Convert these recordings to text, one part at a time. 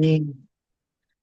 G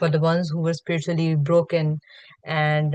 for the ones who were spiritually broken and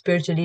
spiritually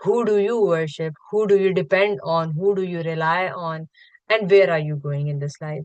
who do you worship, who do you depend on, who do you rely on, and where are you going in this life।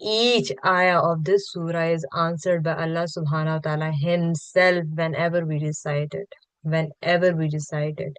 each ayah of this surah is answered by Allah subhanahu wa ta'ala himself whenever we recite it।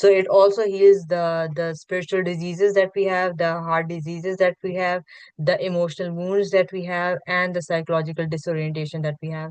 So it also heals the spiritual diseases that we have, the heart diseases that we have, the emotional wounds that we have, and the psychological disorientation that we have।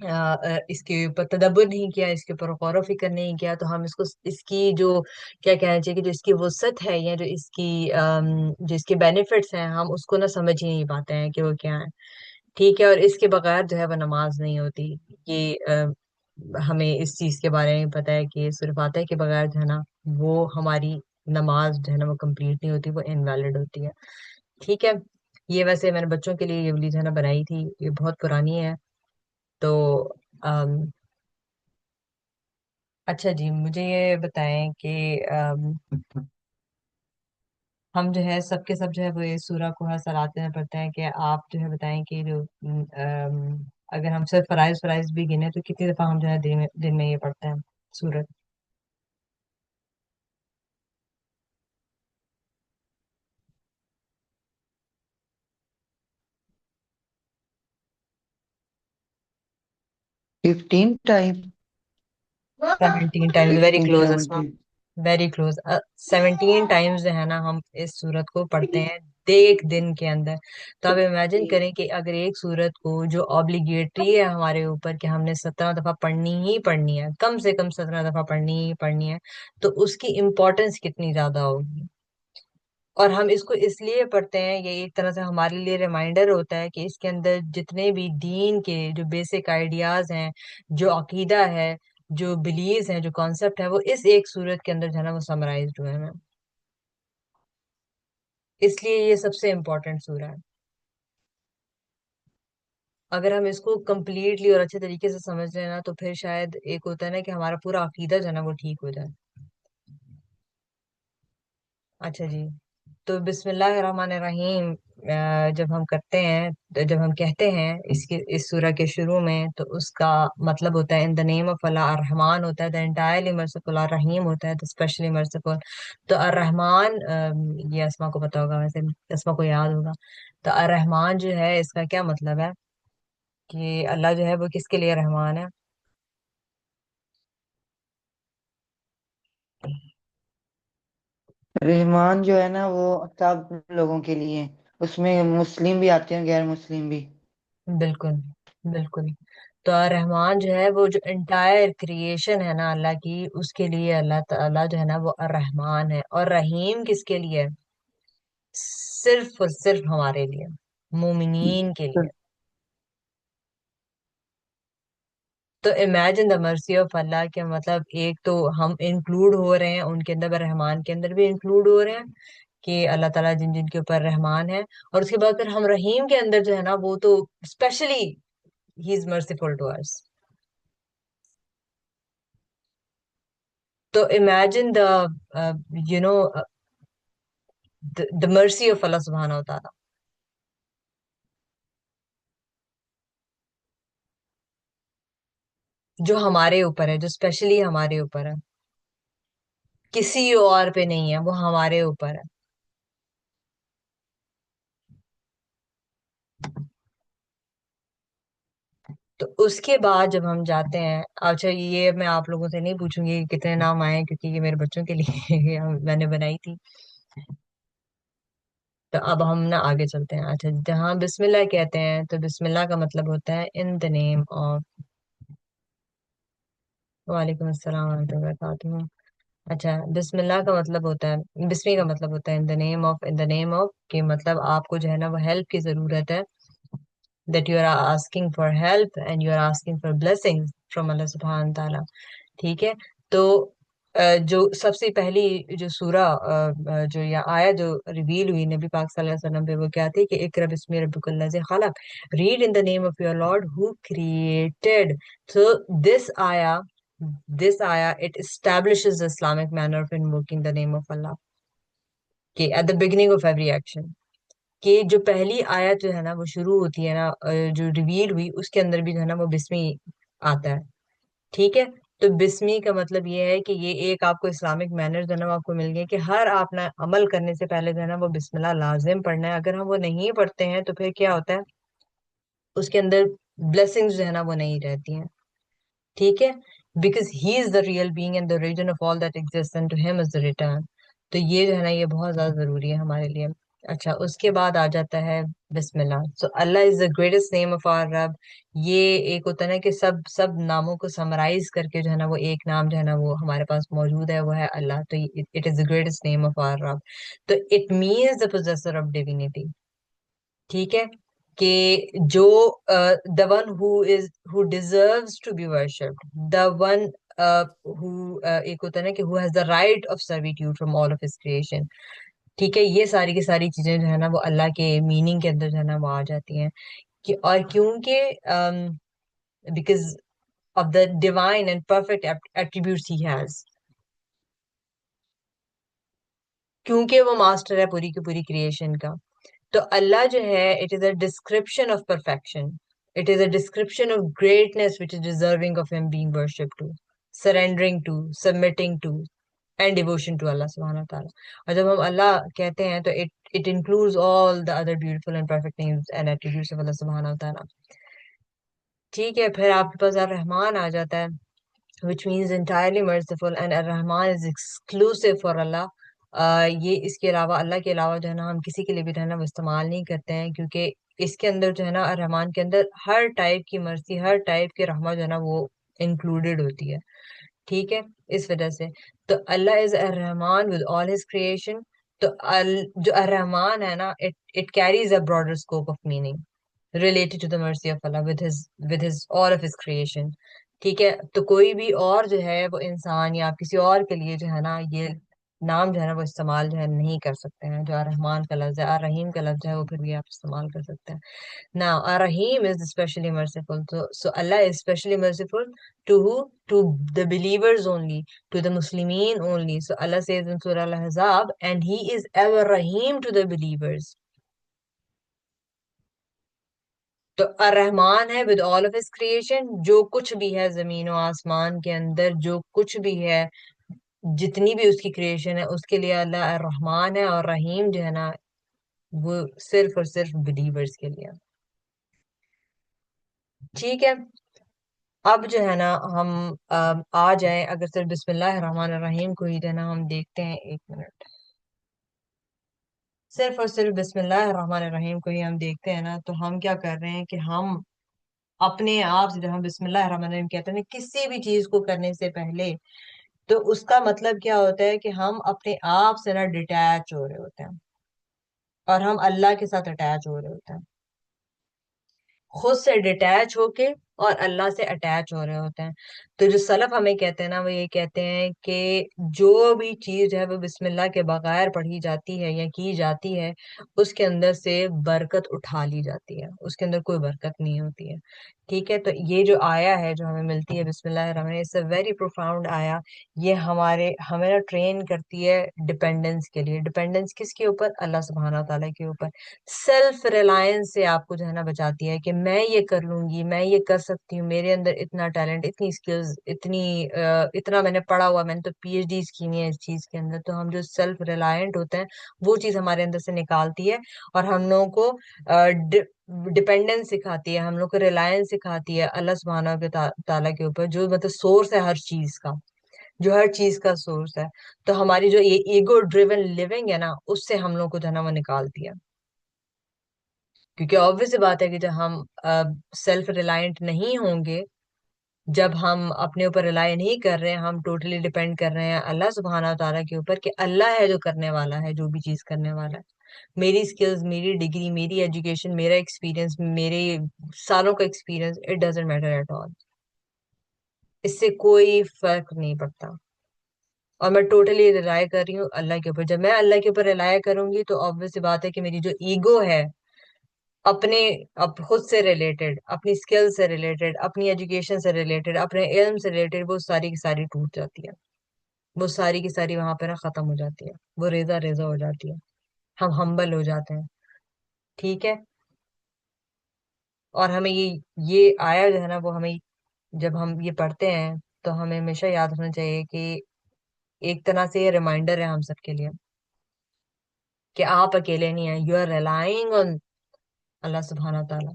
اس کے اوپر تدبر نہیں کیا، اس کے اوپر غور و فکر نہیں کیا، تو ہم اس کو اس کی جو کیا کہنا چاہیے کہ جو اس کی وسعت ہے یا جو اس کی جو اس کے بینیفٹس ہیں ہم اس کو نہ سمجھ ہی نہیں پاتے ہیں کہ وہ کیا ہے. ٹھیک ہے، اور اس کے بغیر جو ہے وہ نماز نہیں ہوتی. یہ ہمیں اس چیز کے بارے میں پتہ ہے کہ سورہ فاتحہ کے بغیر جو ہے نا وہ ہماری نماز جو ہے نا وہ کمپلیٹ نہیں ہوتی، وہ انویلڈ ہوتی ہے. ٹھیک ہے. یہ ویسے میں نے بچوں کے لیے یہ والی جو ہے نا بنائی تھی، یہ بہت پرانی ہے. تو ام، اچھا جی، مجھے یہ بتائیں کہ ہم جو ہے سب کے سب جو ہے وہ یہ سورہ کو ہر صلات میں پڑھتے ہیں، کہ آپ جو ہے بتائیں کہ جو اگر ہم صرف فرائض فرائض بھی گنے تو کتنی دفعہ ہم جو ہے دن میں یہ پڑھتے ہیں سورت؟ 15 time. 17 times, very 15 close Asma, 17. Very close. 17 times جو ہے نا ہم اس سورت کو پڑھتے ہیں ایک دن کے اندر. تو آپ امیجن کریں کہ اگر ایک سورت کو جو obligatory ہے ہمارے اوپر کہ ہم نے 17 دفعہ پڑھنی ہی پڑھنی ہے، کم سے کم 17 دفعہ پڑھنی ہی پڑھنی ہے، تو اس کی امپورٹنس کتنی زیادہ ہوگی. اور ہم اس کو اس لیے پڑھتے ہیں، یہ ایک طرح سے ہمارے لیے ریمائنڈر ہوتا ہے کہ اس کے اندر جتنے بھی دین کے جو بیسک آئیڈیاز ہیں، جو عقیدہ ہے، جو بلیز ہیں، جو کانسیپٹ ہے، وہ اس ایک صورت کے اندر جو ہے نا وہ سمرائزڈ ہوئے ہیں. اس لیے یہ سب سے امپورٹنٹ سورہ ہے. اگر ہم اس کو کمپلیٹلی اور اچھے طریقے سے سمجھ لیں نا تو پھر شاید ایک ہوتا ہے نا کہ ہمارا پورا عقیدہ جو ہے نا وہ ٹھیک ہو جائے. اچھا جی، تو بسم اللہ الرحمن الرحیم جب ہم کرتے ہیں، جب ہم کہتے ہیں اس سورہ کے شروع میں، تو اس کا مطلب ہوتا ہے ان دا نیم آف اللہ. الرحمن ہوتا ہے دا انٹائرلی مرسیفل، الرحیم ہوتا ہے دا اسپیشلی مرسیفل. تو الرحمن یہ اسما کو پتا ہوگا، ویسے اسما کو یاد ہوگا. تو الرحمن جو ہے اس کا کیا مطلب ہے، کہ اللہ جو ہے وہ کس کے لیے رحمان ہے؟ رحمان جو ہے نا وہ سب لوگوں کے لیے، اس میں مسلم بھی آتے ہیں، غیر مسلم بھی. بالکل بالکل. تو الرحمن جو ہے وہ جو انٹائر کریشن ہے نا اللہ کی، اس کے لیے اللہ تعالیٰ جو ہے نا وہ الرحمن ہے. اور رحیم کس کے لیے ہے؟ صرف اور صرف ہمارے لیے، مومنین کے لیے. تو امیجن دا مرسی آف اللہ کے مطلب ایک تو ہم انکلوڈ ہو رہے ہیں ان کے اندر، رحمان کے اندر بھی انکلوڈ ہو رہے ہیں کہ اللہ تعالیٰ جن جن کے اوپر رحمان ہے. اور اس کے بعد پھر ہم رحیم کے اندر جو ہے نا وہ تو especially he is merciful to us. تو imagine the you know the mercy of Allah سبحانہ و تعالیٰ جو ہمارے اوپر ہے، جو اسپیشلی ہمارے اوپر ہے، کسی اور پہ نہیں ہے، وہ ہمارے اوپر ہے. تو اس کے بعد جب ہم جاتے ہیں، اچھا یہ میں آپ لوگوں سے نہیں پوچھوں گی کہ کتنے نام آئے ہیں، کیونکہ یہ میرے بچوں کے لیے میں نے بنائی تھی. تو اب ہم نا آگے چلتے ہیں. اچھا جہاں بسم اللہ کہتے ہیں تو بسم اللہ کا مطلب ہوتا ہے ان دا نیم آف. وعلیکم السلام ورحمۃ اللہ وبرکاتہ. اچھا، بسم اللہ کا مطلب ہوتا ہے، بسمی کا مطلب ہوتا ہے ان دا name of. In the name of کہ مطلب آپ کو جو ہے نا وہ ہیلپ کی ضرورت ہے، that you are asking for help and you are asking for blessings from اللہ سبحانہ تعالیٰ. ٹھیک ہے. تو جو سب سے پہلی جو سورہ جو یا آیا جو ریویل ہوئی نبی پاک صلی اللہ علیہ وسلم پہ، وہ کیا تھی کہ اقرا بسم ربک الذی خلق، read in the name of your Lord who created. So this ayah it establishes the Islamic manner of invoking the name of Allah کہ at the beginning of every action. کہ جو پہلی آیت جو ہے نا وہ شروع ہوتی ہے نا جو ریویل ہوئی اس کے اندر بھی جو ہے نا وہ بسمی آتا ہے. ٹھیک ہے. تو بسمی کا مطلب یہ ہے کہ یہ ایک آپ کو اسلامک مینر جو ہے نا وہ آپ کو مل گئے کہ ہر آپ نے عمل کرنے سے پہلے جو ہے نا وہ بسم اللہ لازم پڑھنا ہے. اگر ہم وہ نہیں پڑھتے ہیں تو پھر کیا ہوتا ہے، اس کے اندر بلیسنگز جو ہے نا وہ نہیں رہتی ہیں. ٹھیک ہے. Because he is the real being and the reason of all that exist and to him is the return. تو یہ جو ہے نا یہ بہت زیادہ ضروری ہے ہمارے لیے. اچھا، اس کے بعد آ جاتا ہے بسم Allah. So Allah is the greatest name of our رب. یہ ایک ہوتا ہے نا کہ سب سب ناموں کو سمرائز کر کے جو ہے نا وہ ایک نام جو ہے نا وہ ہمارے پاس موجود ہے، وہ ہے اللہ. تو it is the greatest name of our رب. تو it means the possessor of divinity. ٹھیک ہے، کہ جو the one who deserves to be worshipped, the one who ایک ہوتا ہے نا کہ who has the right of servitude from all of his creation. ٹھیک ہے، یہ ساری کی ساری چیزیں جو ہے نا وہ اللہ کے میننگ کے اندر جو ہے نا وہ آ جاتی ہیں. کہ اور کیونکہ because of the divine and perfect attributes he has, کیونکہ وہ ماسٹر ہے پوری کی پوری کریشن کا. تو اللہ جو ہے it is a description of perfection. It is a description of greatness which is deserving of him being worshipped to, surrendering to, submitting to, and devotion to اللہ سبحانہ وتعالیٰ. اور جب ہم اللہ کہتے ہیں تو it includes all the other beautiful and perfect names and attributes of Allah سبحانہ وتعالیٰ. ٹھیک ہے، پھر آپ کے پاس الرحمن آ جاتا ہے which means entirely merciful, and الرحمن is exclusive for اللہ. یہ اس کے علاوہ، اللہ کے علاوہ جو ہے نا ہم کسی کے لیے بھی جو ہے نا وہ استعمال نہیں کرتے ہیں، کیونکہ اس کے اندر جو ہے نا الرحمن کے اندر ہر ٹائپ کی مرضی، ہر ٹائپ کی رحمت جو ہے نا وہ انکلوڈیڈ ہوتی ہے. ٹھیک ہے، اس وجہ سے تو اللہ از الرحمن ود آل ہز کریشن. تو جو الرحمن ہے نا it carries a broader scope of meaning related to the mercy of Allah with his all of his creation. ٹھیک ہے، تو کوئی بھی اور جو ہے وہ انسان یا کسی اور کے لیے جو ہے نا یہ نام جو ہے نا وہ استعمال جو ہے نہیں کر سکتے ہیں. جو الرحمن کا لفظ ہے، الرحیم کا لفظ ہے، وہ پھر بھی آپ استعمال کر سکتے ہیں. Now, Ar-Rahim is especially merciful. So Allah is especially merciful to who? To the believers only, to the Muslimin only. So Allah says in Surah Al-Ahzab, and He is ever Rahim to the believers. تو الرحمن ہے with all of his creation. جو کچھ بھی ہے زمین و آسمان کے اندر، جو کچھ بھی ہے، جتنی بھی اس کی کریشن ہے، اس کے لیے اللہ الرحمن ہے. اور رحیم جو ہے نا وہ صرف اور صرف بلیورز کے لیے. ٹھیک ہے، اب جو ہے نا ہم آ جائیں اگر صرف بسم اللہ الرحمن الرحیم کو ہی جو ہے نا ہم دیکھتے ہیں. ایک منٹ، صرف اور صرف بسم اللہ الرحمن الرحیم کو ہی ہم دیکھتے ہیں نا، تو ہم کیا کر رہے ہیں کہ ہم اپنے آپ سے جب ہم بسم اللہ الرحمن الرحیم کہتے ہیں کسی بھی چیز کو کرنے سے پہلے، تو اس کا مطلب کیا ہوتا ہے کہ ہم اپنے آپ سے نا ڈیٹیچ ہو رہے ہوتے ہیں، اور ہم اللہ کے ساتھ اٹیچ ہو رہے ہوتے ہیں. خود سے ڈیٹیچ ہو کے اور اللہ سے اٹیچ ہو رہے ہوتے ہیں. تو جو سلف ہمیں کہتے ہیں نا وہ یہ کہتے ہیں کہ جو بھی چیز ہے وہ بسم اللہ کے بغیر پڑھی جاتی ہے یا کی جاتی ہے، اس کے اندر سے برکت اٹھا لی جاتی ہے، اس کے اندر کوئی برکت نہیں ہوتی ہے. ٹھیک ہے، تو یہ جو آیا ہے جو ہمیں ملتی ہے بسم اللہ الرحمن الرحیم، اٹس اے ویری پروفاؤنڈ آیا. یہ ہمیں نا ٹرین کرتی ہے ڈپینڈنس کے لیے. ڈپینڈنس کس کے اوپر؟ اللہ سبحانہ تعالیٰ کے اوپر. سیلف ریلائنس سے آپ کو جو ہے نا بچاتی ہے کہ میں یہ کر لوں گی، میں یہ کر سکتی ہوں، میرے اندر اتنا ٹیلنٹ، اتنی اسکلز، اتنا میں نے پڑھا ہوا، میں نے تو پی ایچ ڈیز کی ہوئی ہیں اس چیز کے اندر. تو ہم جو سیلف ریلائنٹ ہوتے ہیں وہ چیز ہمارے اندر سے نکالتی ہے، اور ہم لوگوں کو ڈپینڈنس سکھاتی ہے، ہم لوگ کو ریلائنس سکھاتی ہے اللہ سبحانہ کے تعالیٰ کے اوپر، جو مطلب سورس ہے ہر چیز کا، جو ہر چیز کا سورس ہے. تو ہماری جو یہ ایگو ڈریون لیونگ ہے نا، اس سے ہم لوگ کو جو ہے نا وہ نکالتی ہے. کیونکہ obvious سی بات ہے کہ جب ہم سیلف ریلائنٹ نہیں ہوں گے، جب ہم اپنے اوپر ریلائی نہیں کر رہے ہیں، ہم ٹوٹلی ڈیپینڈ کر رہے ہیں اللہ سبحانہ تعالیٰ کے اوپر کہ اللہ ہے جو کرنے والا ہے، جو بھی چیز کرنے والا ہے. میری اسکلز، میری ڈگری، میری ایجوکیشن، میرا ایکسپیرینس، میرے سالوں کا experience, it doesn't matter at all. اس سے کوئی فرق نہیں پڑتا. اور میں ٹوٹلی ریلائی کر رہی ہوں اللہ کے اوپر. جب میں اللہ کے اوپر ریلائی کروں گی تو obvious سی بات ہے کہ میری جو ایگو ہے، اپنے خود سے ریلیٹڈ، اپنی اسکل سے ریلیٹڈ، اپنی ایجوکیشن سے ریلیٹڈ، اپنے علم سے ریلیٹڈ، وہ ساری کی ساری ٹوٹ جاتی ہے. وہ ساری کی ساری وہاں پہ نا ختم ہو جاتی ہے، وہ ریزہ ریزہ ہو جاتی ہے. ہم ہمبل ہو جاتے ہیں. ٹھیک ہے، اور ہمیں یہ آیا جو ہے نا وہ ہمیں جب ہم یہ پڑھتے ہیں تو ہمیں ہمیشہ یاد رکھنا چاہیے کہ ایک طرح سے یہ ریمائنڈر ہے ہم سب کے لیے کہ آپ اکیلے نہیں ہیں. یو آر ریلائنگ آن اللہ سبحانہ تعالیٰ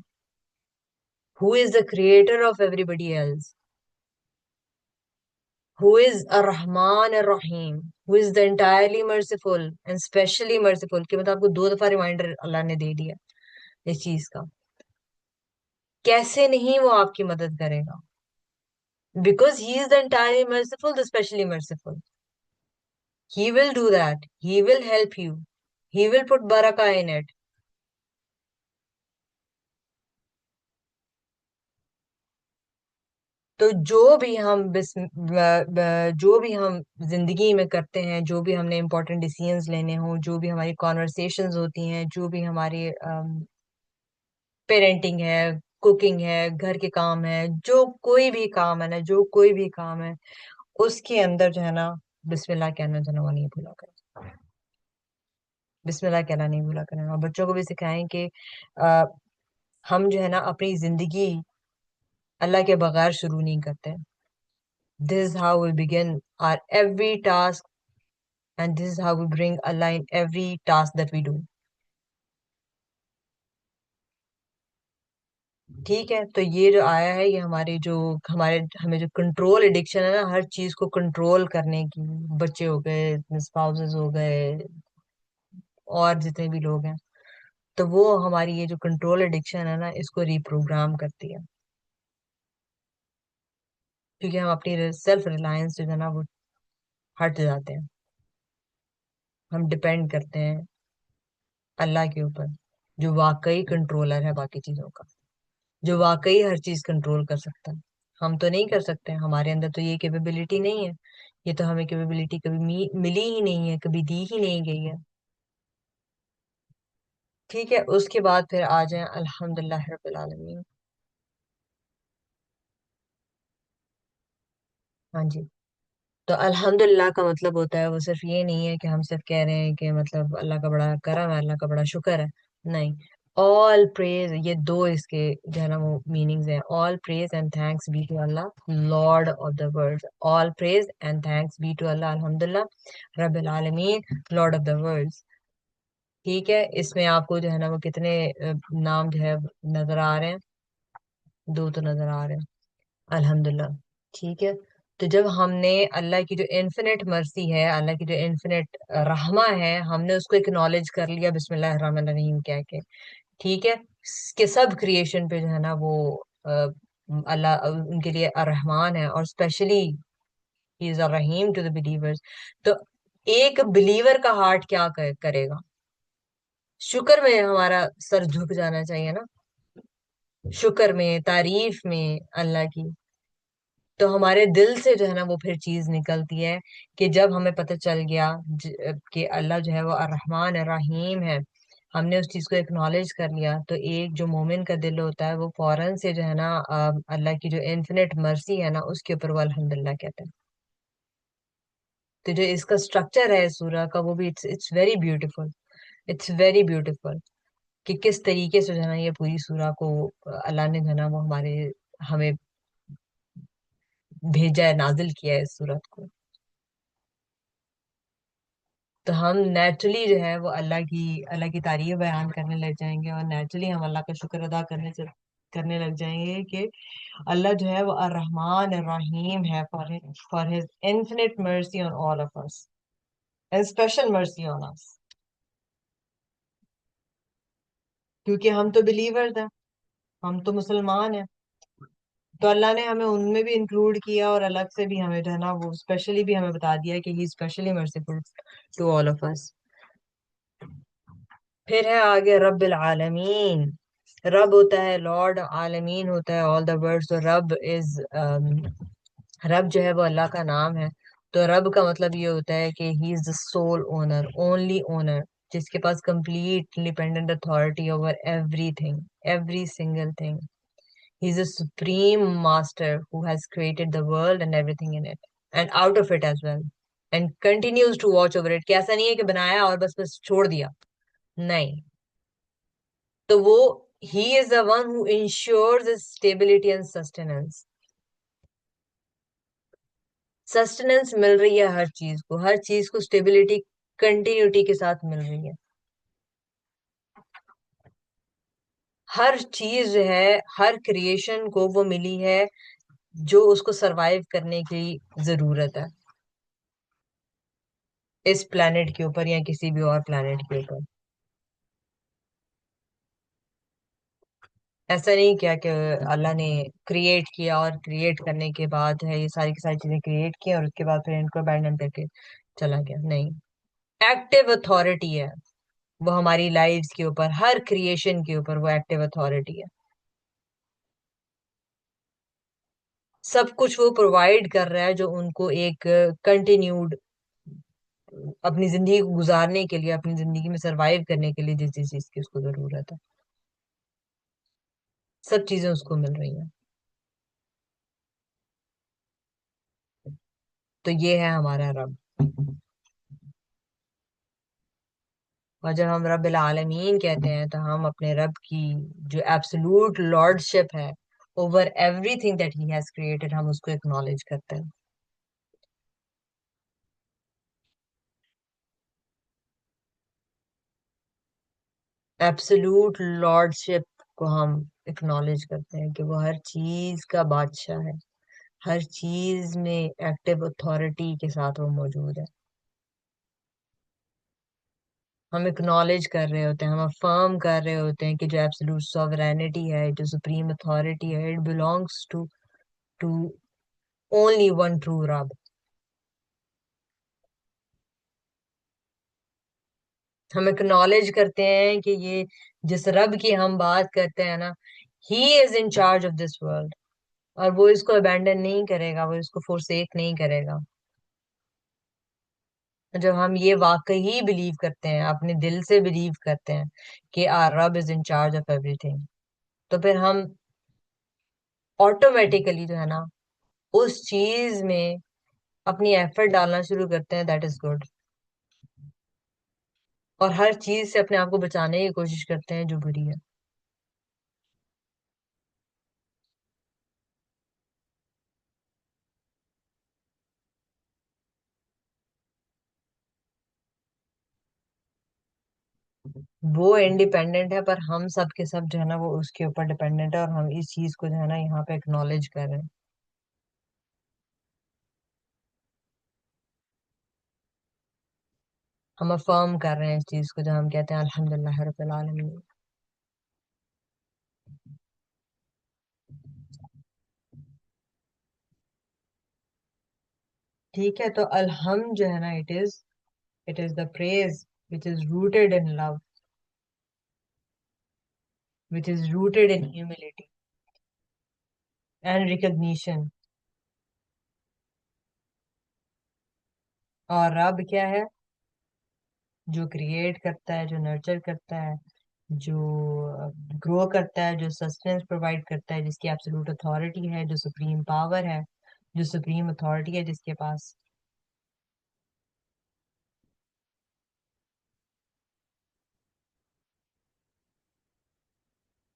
who is the creator of everybody else, who is Ar-Rahman Ar-Rahim, who is the entirely merciful and specially merciful. کہ مطلب آپ کو دو دفعہ ریمائنڈر اللہ نے دے دیا اس چیز کا. کیسے نہیں وہ آپ کی مدد کرے گا؟ Because he is the entirely merciful, the especially merciful. He will do that. He will help you. He will put barakah in it. تو جو بھی ہم زندگی میں کرتے ہیں، جو بھی ہم نے امپورٹنٹ ڈیسیژنز لینے ہوں، جو بھی ہماری کانورسیشنز ہوتی ہیں، جو بھی ہماری پیرنٹنگ ہے، کوکنگ ہے، گھر کے کام ہے، جو کوئی بھی کام ہے نا، جو کوئی بھی کام ہے، اس کے اندر جو ہے نا بسم اللہ کہنا جو ہے نا وہ نہیں بھولا کریں. بسم اللہ کہنا نہیں بھولا کریں. اور بچوں کو بھی سکھائیں کہ ہم جو ہے نا اپنی زندگی اللہ کے بغیر شروع نہیں کرتے. This is how we begin our every task, and this is how we bring Allah in every task that we do. ٹھیک ہے. تو یہ جو آیا ہے، یہ ہمیں جو کنٹرول ایڈکشن ہے نا، ہر چیز کو کنٹرول کرنے کی، بچے ہو گئے، اسپاؤسز ہو گئے، اور جتنے بھی لوگ ہیں، تو وہ ہماری یہ جو کنٹرول ایڈکشن ہے نا، اس کو ریپروگرام کرتی ہے. کیونکہ ہم اپنی سیلف ریلائنس جو ہے نا وہ ہٹ جاتے ہیں. ہم ڈپینڈ کرتے ہیں اللہ کے اوپر، جو واقعی کنٹرولر ہے باقی چیزوں کا، جو واقعی ہر چیز کنٹرول کر سکتا ہے. ہم تو نہیں کر سکتے، ہمارے اندر تو یہ کیپیبلٹی نہیں ہے. یہ تو ہمیں کیپیبلٹی کبھی ملی ہی نہیں ہے، کبھی دی ہی نہیں گئی ہے. ٹھیک ہے. اس کے بعد پھر آ جائیں الحمد للہ رب العالمین. ہاں جی. تو الحمد للہ کا مطلب ہوتا ہے، وہ صرف یہ نہیں ہے کہ ہم صرف کہہ رہے ہیں کہ مطلب اللہ کا بڑا کرم ہے، اللہ کا بڑا شکر ہے. نہیں. آل پریز، یہ دو اس کے جو ہے نا وہ میننگز ہیں. All praise and thanks be to Allah lord of the world. All praise and thanks be to Allah الحمد للہ رب العالمین لارڈ آف دا ورلڈ. ٹھیک ہے. اس میں آپ کو جو ہے نا وہ کتنے نام جو ہے نظر آ رہے ہیں؟ دو تو نظر آ رہے ہیں. الحمد للہ. ٹھیک ہے. تو جب ہم نے اللہ کی جو انفینٹ مرسی ہے، اللہ کی جو انفینٹ رحمہ ہے، ہم نے اس کو اکنالج کر لیا بسم اللہ الرحمن الرحیم کہہ کے. ٹھیک ہے. کہ سب کریشن پہ جو ہے نا وہ اللہ ان کے لیے الرحمن ہے، اور اسپیشلی ہی از الرحیم ٹو دا بلیورز. تو ایک بلیور کا ہارٹ کیا کرے گا؟ شکر میں ہمارا سر جھک جانا چاہیے نا، شکر میں، تعریف میں اللہ کی. تو ہمارے دل سے جو ہے نا وہ پھر چیز نکلتی ہے کہ جب ہمیں پتہ چل گیا کہ اللہ جو ہے وہ الرحمن الرحیم ہے، ہم نے اس چیز کو اکنالج کر لیا، تو ایک جو مومن کا دل ہوتا ہے وہ فوراً سے جو ہے نا اللہ کی جو انفینٹ مرسی ہے نا اس کے اوپر وہ الحمدللہ کہتے ہیں. تو جو اس کا اسٹرکچر ہے سورہ کا، وہ بھی it's very beautiful. It's very beautiful کہ کس طریقے سے جو ہے نا یہ پوری سورہ کو اللہ نے جو ہے نا وہ ہمیں بھیجا ہے، نازل کیا ہے اس سورت کو. تو ہم نیچرلی جو ہے وہ اللہ کی تعریف بیان کرنے لگ جائیں گے، اور نیچرلی ہم اللہ کا شکر ادا کرنے لگ جائیں گے کہ اللہ جو ہے وہ الرحمن الرحیم ہے، for his infinite mercy on all of us and special mercy on اس. کیونکہ ہم تو بلیورز ہیں، ہم تو مسلمان ہیں، تو اللہ نے ہمیں ان میں بھی انکلوڈ کیا، اور الگ سے بھی ہمیں جو ہے نا وہ اسپیشلی بھی ہمیں بتا دیا کہ he especially merciful to all of us. پھر ہے آگے رب العالمین. رب ہوتا ہے لارڈ، عالمین ہوتا ہے آل دا ورلڈ. تو رب جو ہے وہ اللہ کا نام ہے. تو رب کا مطلب یہ ہوتا ہے کہ he is the sole owner, only owner, جس کے پاس complete independent authority over everything, every single thing. He is a supreme master who has created the world and everything in it and out of it as well and continues to watch over it. کہ ایسا نہیں ہے کہ بنایا اور بس چھوڑ دیا، نہیں. تو وہ he is the one who ensures its stability and sustenance. Sustenance مل رہی ہے ہر چیز کو، ہر چیز کو اسٹیبلٹی کنٹینیوٹی کے ساتھ مل رہی ہے. ہر چیز جو ہے، ہر کریشن کو وہ ملی ہے جو اس کو سروائیو کرنے کی ضرورت ہے اس پلانٹ کے اوپر یا کسی بھی اور پلانٹ کے اوپر. ایسا نہیں کیا کہ اللہ نے کریٹ کیا اور کریٹ کرنے کے بعد ہے یہ ساری کی ساری چیزیں کریٹ کی اور اس کے بعد پھر ان کو ابینڈن کر کے چلا گیا، نہیں. ایکٹیو اتھارٹی ہے وہ ہماری لائفز کے اوپر، ہر کریشن کے اوپر وہ ایکٹیو اتھارٹی ہے. سب کچھ وہ پرووائڈ کر رہا ہے جو ان کو ایک کنٹینیوڈ اپنی زندگی کو گزارنے کے لیے، اپنی زندگی میں سروائیو کرنے کے لیے جس جس چیز کی اس کو ضرورت ہے، سب چیزیں اس کو مل رہی ہیں. تو یہ ہے ہمارا رب. اور جب ہم رب العالمین کہتے ہیں تو ہم اپنے رب کی جو ایبسولوٹ لارڈ شپ ہے over every thing that he has created, ہم اس کو اکنالج کرتے ہیں. ایبسولوٹ لارڈ شپ کو ہم اکنالج کرتے ہیں کہ وہ ہر چیز کا بادشاہ ہے، ہر چیز میں ایکٹیو اتھارٹی کے ساتھ وہ موجود ہے. ہم اکنالج کر رہے ہوتے ہیں، ہم افرم کر رہے ہوتے ہیں کہ جو ایبسولوٹ سوورینٹی ہے، جو سپریم اتھارٹی ہے، it belongs to only one true رب. ہم اکنالج کرتے ہیں کہ یہ جس رب کی ہم بات کرتے ہیں نا، he is in charge of this world, اور وہ اس کو ابینڈن نہیں کرے گا، وہ اس کو فورسیک نہیں کرے گا. جب ہم یہ واقعی بلیو کرتے ہیں، اپنے دل سے بلیو کرتے ہیں کہ آر رب is in charge of everything, تو پھر ہم آٹومیٹیکلی جو ہے نا اس چیز میں اپنی ایفرٹ ڈالنا شروع کرتے ہیں، دیٹ از گڈ. اور ہر چیز سے اپنے آپ کو بچانے کی کوشش کرتے ہیں جو بری ہے. وہ انڈیپینڈنٹ ہے، پر ہم سب کے سب جو ہے نا وہ اس کے اوپر ڈیپینڈنٹ ہے، اور ہم اس چیز کو جو ہے نا یہاں پہ اکنالج کر رہے ہیں. ہم افرم کر رہے ہیں اس چیز کو، جو ہم کہتے ہیں الحمدللہ رب العالمین. ٹھیک ہے، تو الحمد جو ہے نا it is the praise which is rooted in love, which is rooted in humility and recognition. اور رب کیا ہے؟ جو کریٹ کرتا ہے، جو نرچر کرتا ہے، جو گرو کرتا ہے، جو سسٹینس پرووائڈ کرتا ہے، جس کی ایبسولوٹ اتھارٹی ہے، جو سپریم پاور ہے، جو سپریم اتھارٹی ہے جس کے پاس.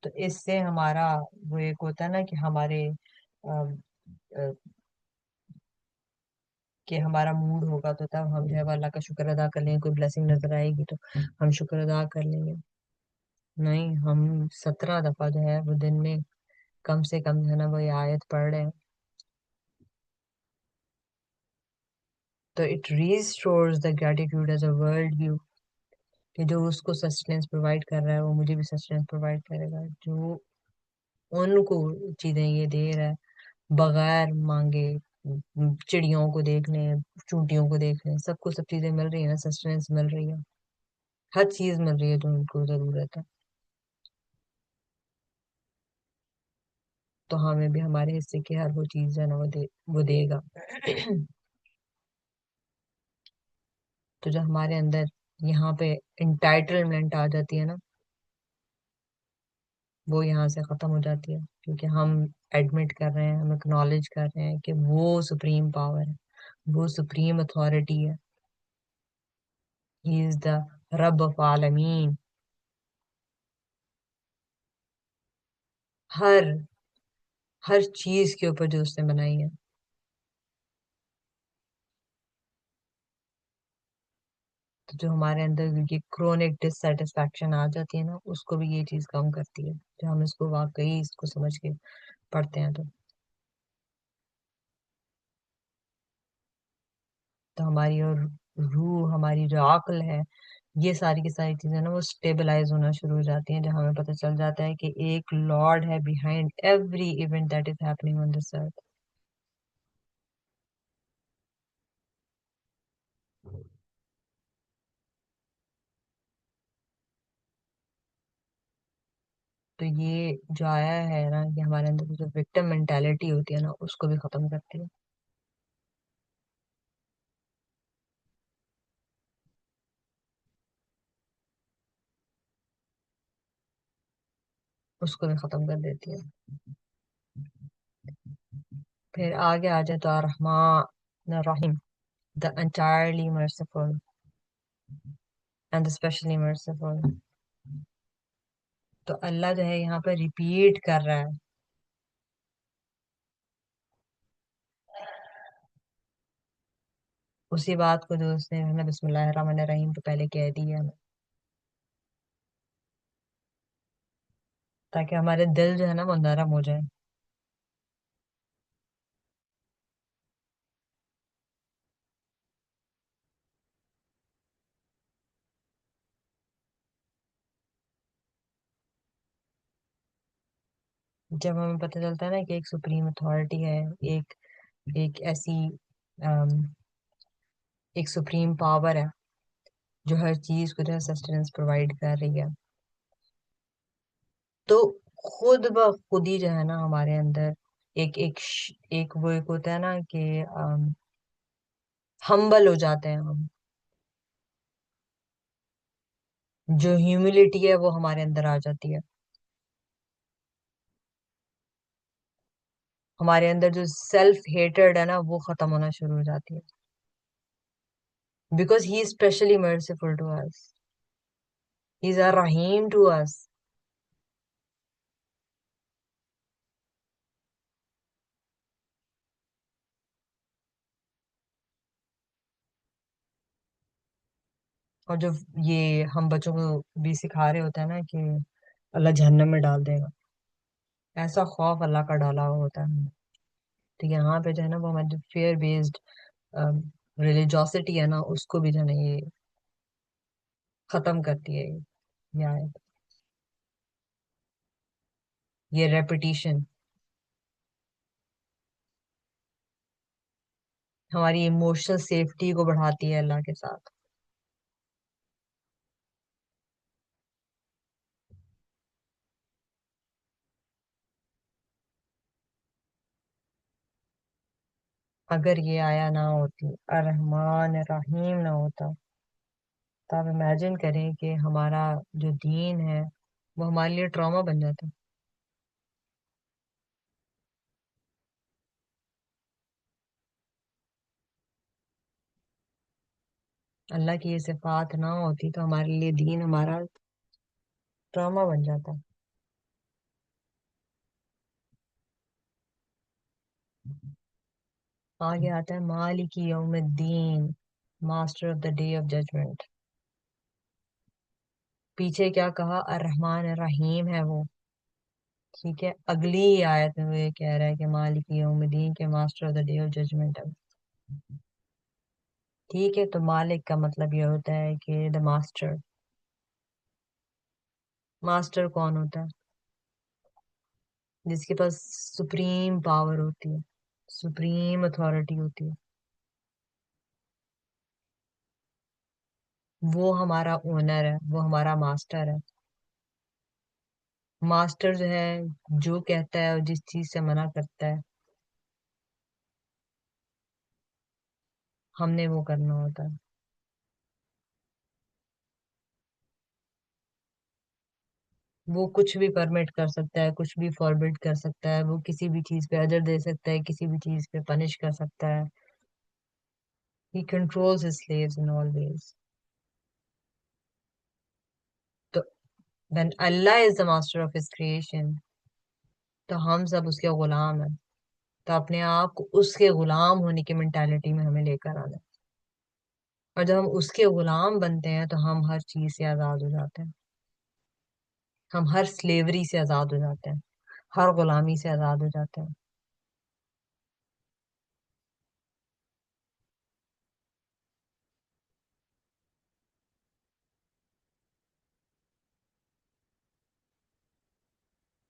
تو اس سے ہمارا وہ ایک ہوتا ہے نا کہ ہمارے کہ ہمارا موڈ ہوگا تو تب ہم جو ہے وہ اللہ کا شکر ادا کر لیں گے، کوئی بلیسنگ نظر آئے گی تو ہم شکر ادا کر لیں گے. نہیں، ہم 17 دفعہ جو ہے وہ دن میں کم سے کم جو ہے نا وہ یہ آیت پڑھ رہے ہیں. تو it restores the gratitude as a world view, کہ جو اس کو سسٹینس پرووائڈ کر رہا ہے وہ مجھے بھی سسٹینس پرووائڈ کرے گا. جو ان کو چیزیں یہ دے رہا ہے بغیر مانگے، چڑیوں کو دیکھ لیں، چونٹیوں کو دیکھ لیں، سب کو سب چیزیں مل رہی ہیں نا، سسٹینس مل رہی ہے، ہر چیز مل رہی ہے جو ان کو ضرورت ہے. تو ہمیں بھی ہمارے حصے کی ہر وہ چیز ہے نا وہ دے گا. تو جو ہمارے اندر یہاں پہ انٹائٹلمنٹ آ جاتی ہے نا، وہ یہاں سے ختم ہو جاتی ہے، کیونکہ ہم ایڈمٹ کر رہے ہیں، ہم اکنالج کر رہے ہیں کہ وہ سپریم پاور ہے، وہ سپریم اتھارٹی ہے. ہی از دا رب آف عالمین. ہر ہر چیز کے اوپر جو اس نے بنائی ہے. تو جو ہمارے اندر یہ کرونک ڈسسیٹسفیکشن آ جاتی ہے نا، اس کو بھی یہ چیز کم کرتی ہے، جو ہم اس کو واقعی اس کو سمجھ کے پڑھتے ہیں. تو ہماری اور روح، ہماری جو عقل ہے، یہ ساری کی ساری چیزیں نا وہ اسٹیبلائز ہونا شروع ہو جاتی ہیں، جہاں ہمیں پتہ چل جاتا ہے کہ ایک لارڈ ہے behind every event that is happening on this earth. تو یہ جو آیا ہے نا کہ ہمارے اندر جو وکٹم مینٹالٹی ہوتی ہے نا اس کو بھی ختم کرتی ہے. اس کو بھی ختم کر دیتی ہے. پھر آگے آ جائے تو الرحمن الرحیم، the entirely merciful and the specially merciful. تو اللہ جو ہے یہاں پہ ریپیٹ کر رہا ہے اسی بات کو جو اس نے ہمیں بسم اللہ الرحمن الرحیم تو پہلے کہہ دیا ہے، تاکہ ہمارے دل جو ہے نا وہ نرم ہو جائے. جب ہمیں پتہ چلتا ہے نا کہ ایک سپریم اتھارٹی ہے، ایک ایک ایسی um, ایک سپریم پاور ہے جو ہر چیز کو جو ہے سسٹیننس پرووائڈ کر رہی ہے، تو خود بخود ہی جو ہے نا ہمارے اندر ایک وہ ایک ہوتا ہے نا کہ ہمبل ہو جاتے ہیں ہم. جو ہیوملٹی ہے وہ ہمارے اندر آ جاتی ہے. ہمارے اندر جو سیلف ہیٹرڈ ہے نا وہ ختم ہونا شروع ہو جاتی ہے. Because he is especially merciful to us, he is رحیم ٹو اس. اور جو یہ ہم بچوں کو بھی سکھا رہے ہوتے ہیں نا کہ اللہ جہنم میں ڈال دے گا، ایسا خوف اللہ کا ڈالا ہوا ہوتا ہے. تو یہاں پہ جو ہے نا وہ ہماری فیئر بیسڈ ریلیجوسٹی ہے نا اس کو بھی جو ہے نا یہ ختم کرتی ہے یہ آیت. یہ ریپیٹیشن ہماری ایموشنل سیفٹی کو بڑھاتی ہے اللہ کے ساتھ. اگر یہ آیا نہ ہوتی، الرحمن الرحیم نہ ہوتا، تو آپ امیجن کریں کہ ہمارا جو دین ہے وہ ہمارے لیے ٹراما بن جاتا. اللہ کی یہ صفات نہ ہوتی تو ہمارے لیے دین ہمارا ٹراما بن جاتا. آگے آتا ہے مالک یوم الدین، master of the day of judgment. پیچھے کیا کہا؟ الرحمن الرحیم ہے وہ. ٹھیک ہے، اگلی ہی آیت میں وہ یہ کہہ رہا ہے کہ مالک یوم الدین کے master of the day of judgment ہے. ٹھیک ہے، تو مالک کا مطلب یہ ہوتا ہے کہ دا ماسٹر. ماسٹر کون ہوتا ہے؟ جس کے پاس سپریم پاور ہوتی ہے، سپریم اتھارٹی ہوتی ہے. وہ ہمارا اونر ہے، وہ ہمارا ماسٹر ہے. ماسٹر جو ہے جو کہتا ہے اور جس چیز سے منع کرتا ہے ہم نے وہ کرنا ہوتا ہے. وہ کچھ بھی پرمٹ کر سکتا ہے، کچھ بھی فاربڈ کر سکتا ہے، وہ کسی بھی چیز پہ اجر دے سکتا ہے، کسی بھی چیز پہ پنش کر سکتا ہے. He controls his slaves in all ways. تو when Allah is the master of his creation تو ہم سب اس کے غلام ہیں. تو اپنے آپ کو اس کے غلام ہونے کی مینٹالٹی میں ہمیں لے کر آنا ہے. اور جب ہم اس کے غلام بنتے ہیں تو ہم ہر چیز سے آزاد ہو جاتے ہیں. ہم ہر سلیوری سے آزاد ہو جاتے ہیں، ہر غلامی سے آزاد ہو جاتے ہیں.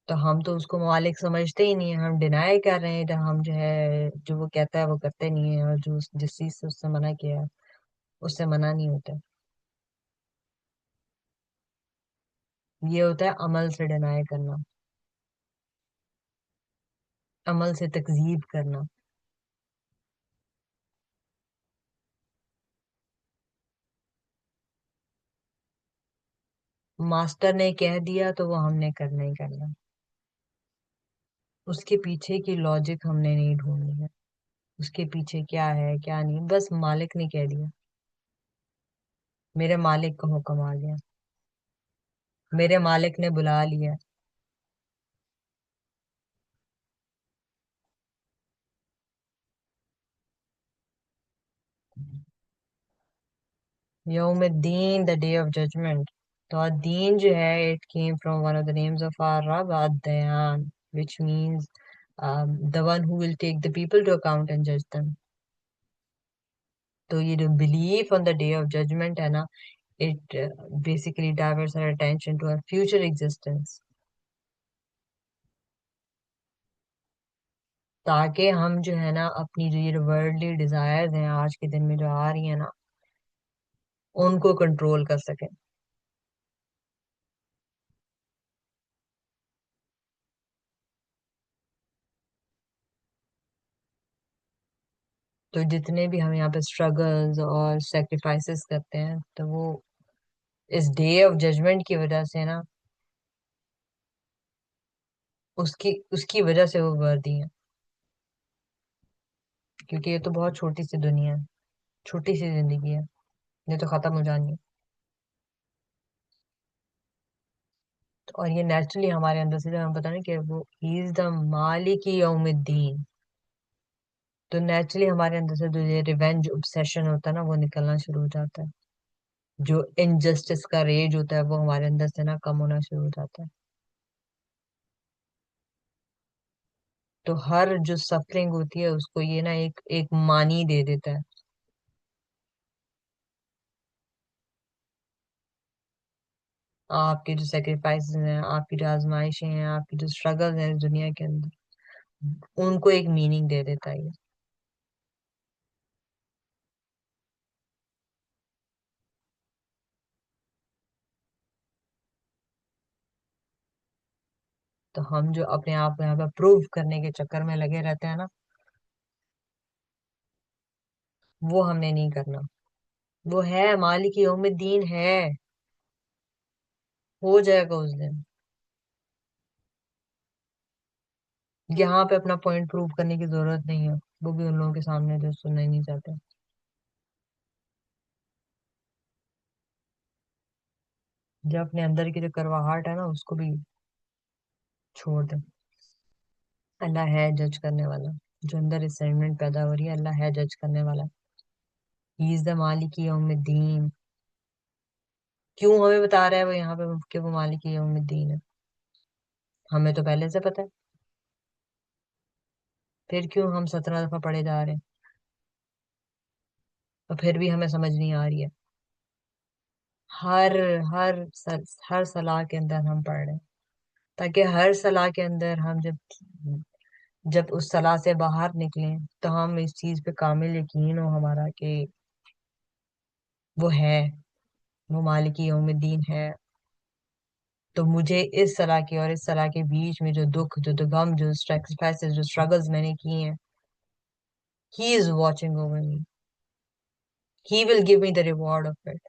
تو ہم تو اس کو مالک سمجھتے ہی نہیں ہیں، ہم ڈینائی کر رہے ہیں، ہم جو ہے جو وہ کہتا ہے وہ کرتے نہیں ہیں، اور جو جس چیز سے اس سے منع کیا ہے اس سے منع نہیں ہوتا. یہ ہوتا ہے عمل سے ڈینائی کرنا، عمل سے تکذیب کرنا. ماسٹر نے کہہ دیا تو وہ ہم نے کرنا ہی کرنا. اس کے پیچھے کی لاجک ہم نے نہیں ڈھونڈنی ہے، اس کے پیچھے کیا ہے کیا نہیں، بس مالک نے کہہ دیا، میرے مالک کا حکم آ گیا، میرے مالک نے بلا لیا. یوم الدین، دا ڈے آف ججمنٹ. تو الدین جو ہے it came from one of the names of our Rabb, Ad-Dayan, which means the one who will take the people to account and judge them. تو یہ جو belief on the day of judgment ہے نا، it basically diverts our attention to our future existence. تاکہ ہم جو ہے نا اپنی جو یہ worldly desires ہیں آج کے دن میں جو آ رہی ہیں نا، ان کو کنٹرول کر سکیں. تو جتنے بھی ہم یہاں پہ اسٹرگلز اور سیکریفائسز کرتے ہیں تو وہ اس ڈے آف ججمنٹ کی وجہ سے نا، اس کی وجہ سے وہ وردی ہیں. کیونکہ یہ تو بہت چھوٹی سی دنیا ہے، چھوٹی سی زندگی ہے، یہ تو ختم ہو جانی ہے. اور یہ نیچرلی ہمارے اندر سے جو ہم پتہ نہیں کہ وہ ہی از دا مالک یوم الدین. تو نیچرلی ہمارے اندر سے جو یہ ریونج obsession ہوتا ہے نا وہ نکلنا شروع ہو جاتا ہے. جو انجسٹس کا ریج ہوتا ہے وہ ہمارے اندر سے نا کم ہونا شروع ہو جاتا ہے. تو ہر جو سفرنگ ہوتی ہے اس کو یہ نا ایک معنی دے دیتا ہے. آپ کے جو سیکریفائسز ہیں، آپ کی جو آزمائشیں ہیں، آپ کی جو اسٹرگل ہیں اس دنیا کے اندر، ان کو ایک میننگ دے دیتا ہے یہ. تو ہم جو اپنے آپ کو یہاں پہ پروو کرنے کے چکر میں لگے رہتے ہیں نا، وہ ہم نے نہیں کرنا. وہ ہے مالک یوم الدین ہے، ہو جائے گا اس دن. یہاں پہ اپنا پوائنٹ پروو کرنے کی ضرورت نہیں ہے، وہ بھی ان لوگوں کے سامنے جو سننا ہی نہیں چاہتے. جو اپنے اندر کی جو کرواہٹ ہے نا اس کو بھی چھوڑ دیں. اللہ ہے جج کرنے والا. جو اندر ریسنٹمنٹ پیدا ہو رہی ہے، اللہ ہے جج کرنے والا. ہی از دا مالک یوم الدین. کیوں ہمیں بتا رہا ہے وہ یہاں پہ کہ وہ مالک یوم الدین ہے؟ ہمیں تو پہلے سے پتا ہے، پھر کیوں ہم 17 دفعہ پڑھے جا رہے ہیں اور پھر بھی ہمیں سمجھ نہیں آ رہی ہے. ہر ہر ہر صلاح کے اندر ہم پڑھ رہے ہیں تاکہ ہر صلاح کے اندر ہم جب اس صلاح سے باہر نکلیں تو ہم اس چیز پہ کامل یقین ہو ہمارا کہ وہ ہے، وہ مالک یوم الدین ہے. تو مجھے اس صلاح کے اور اس صلاح کے بیچ میں جو دکھ جو غم جو سیکریفائسز جو اسٹرگلز میں نے کی ہیں، he is watching over me. He will give me the reward of it.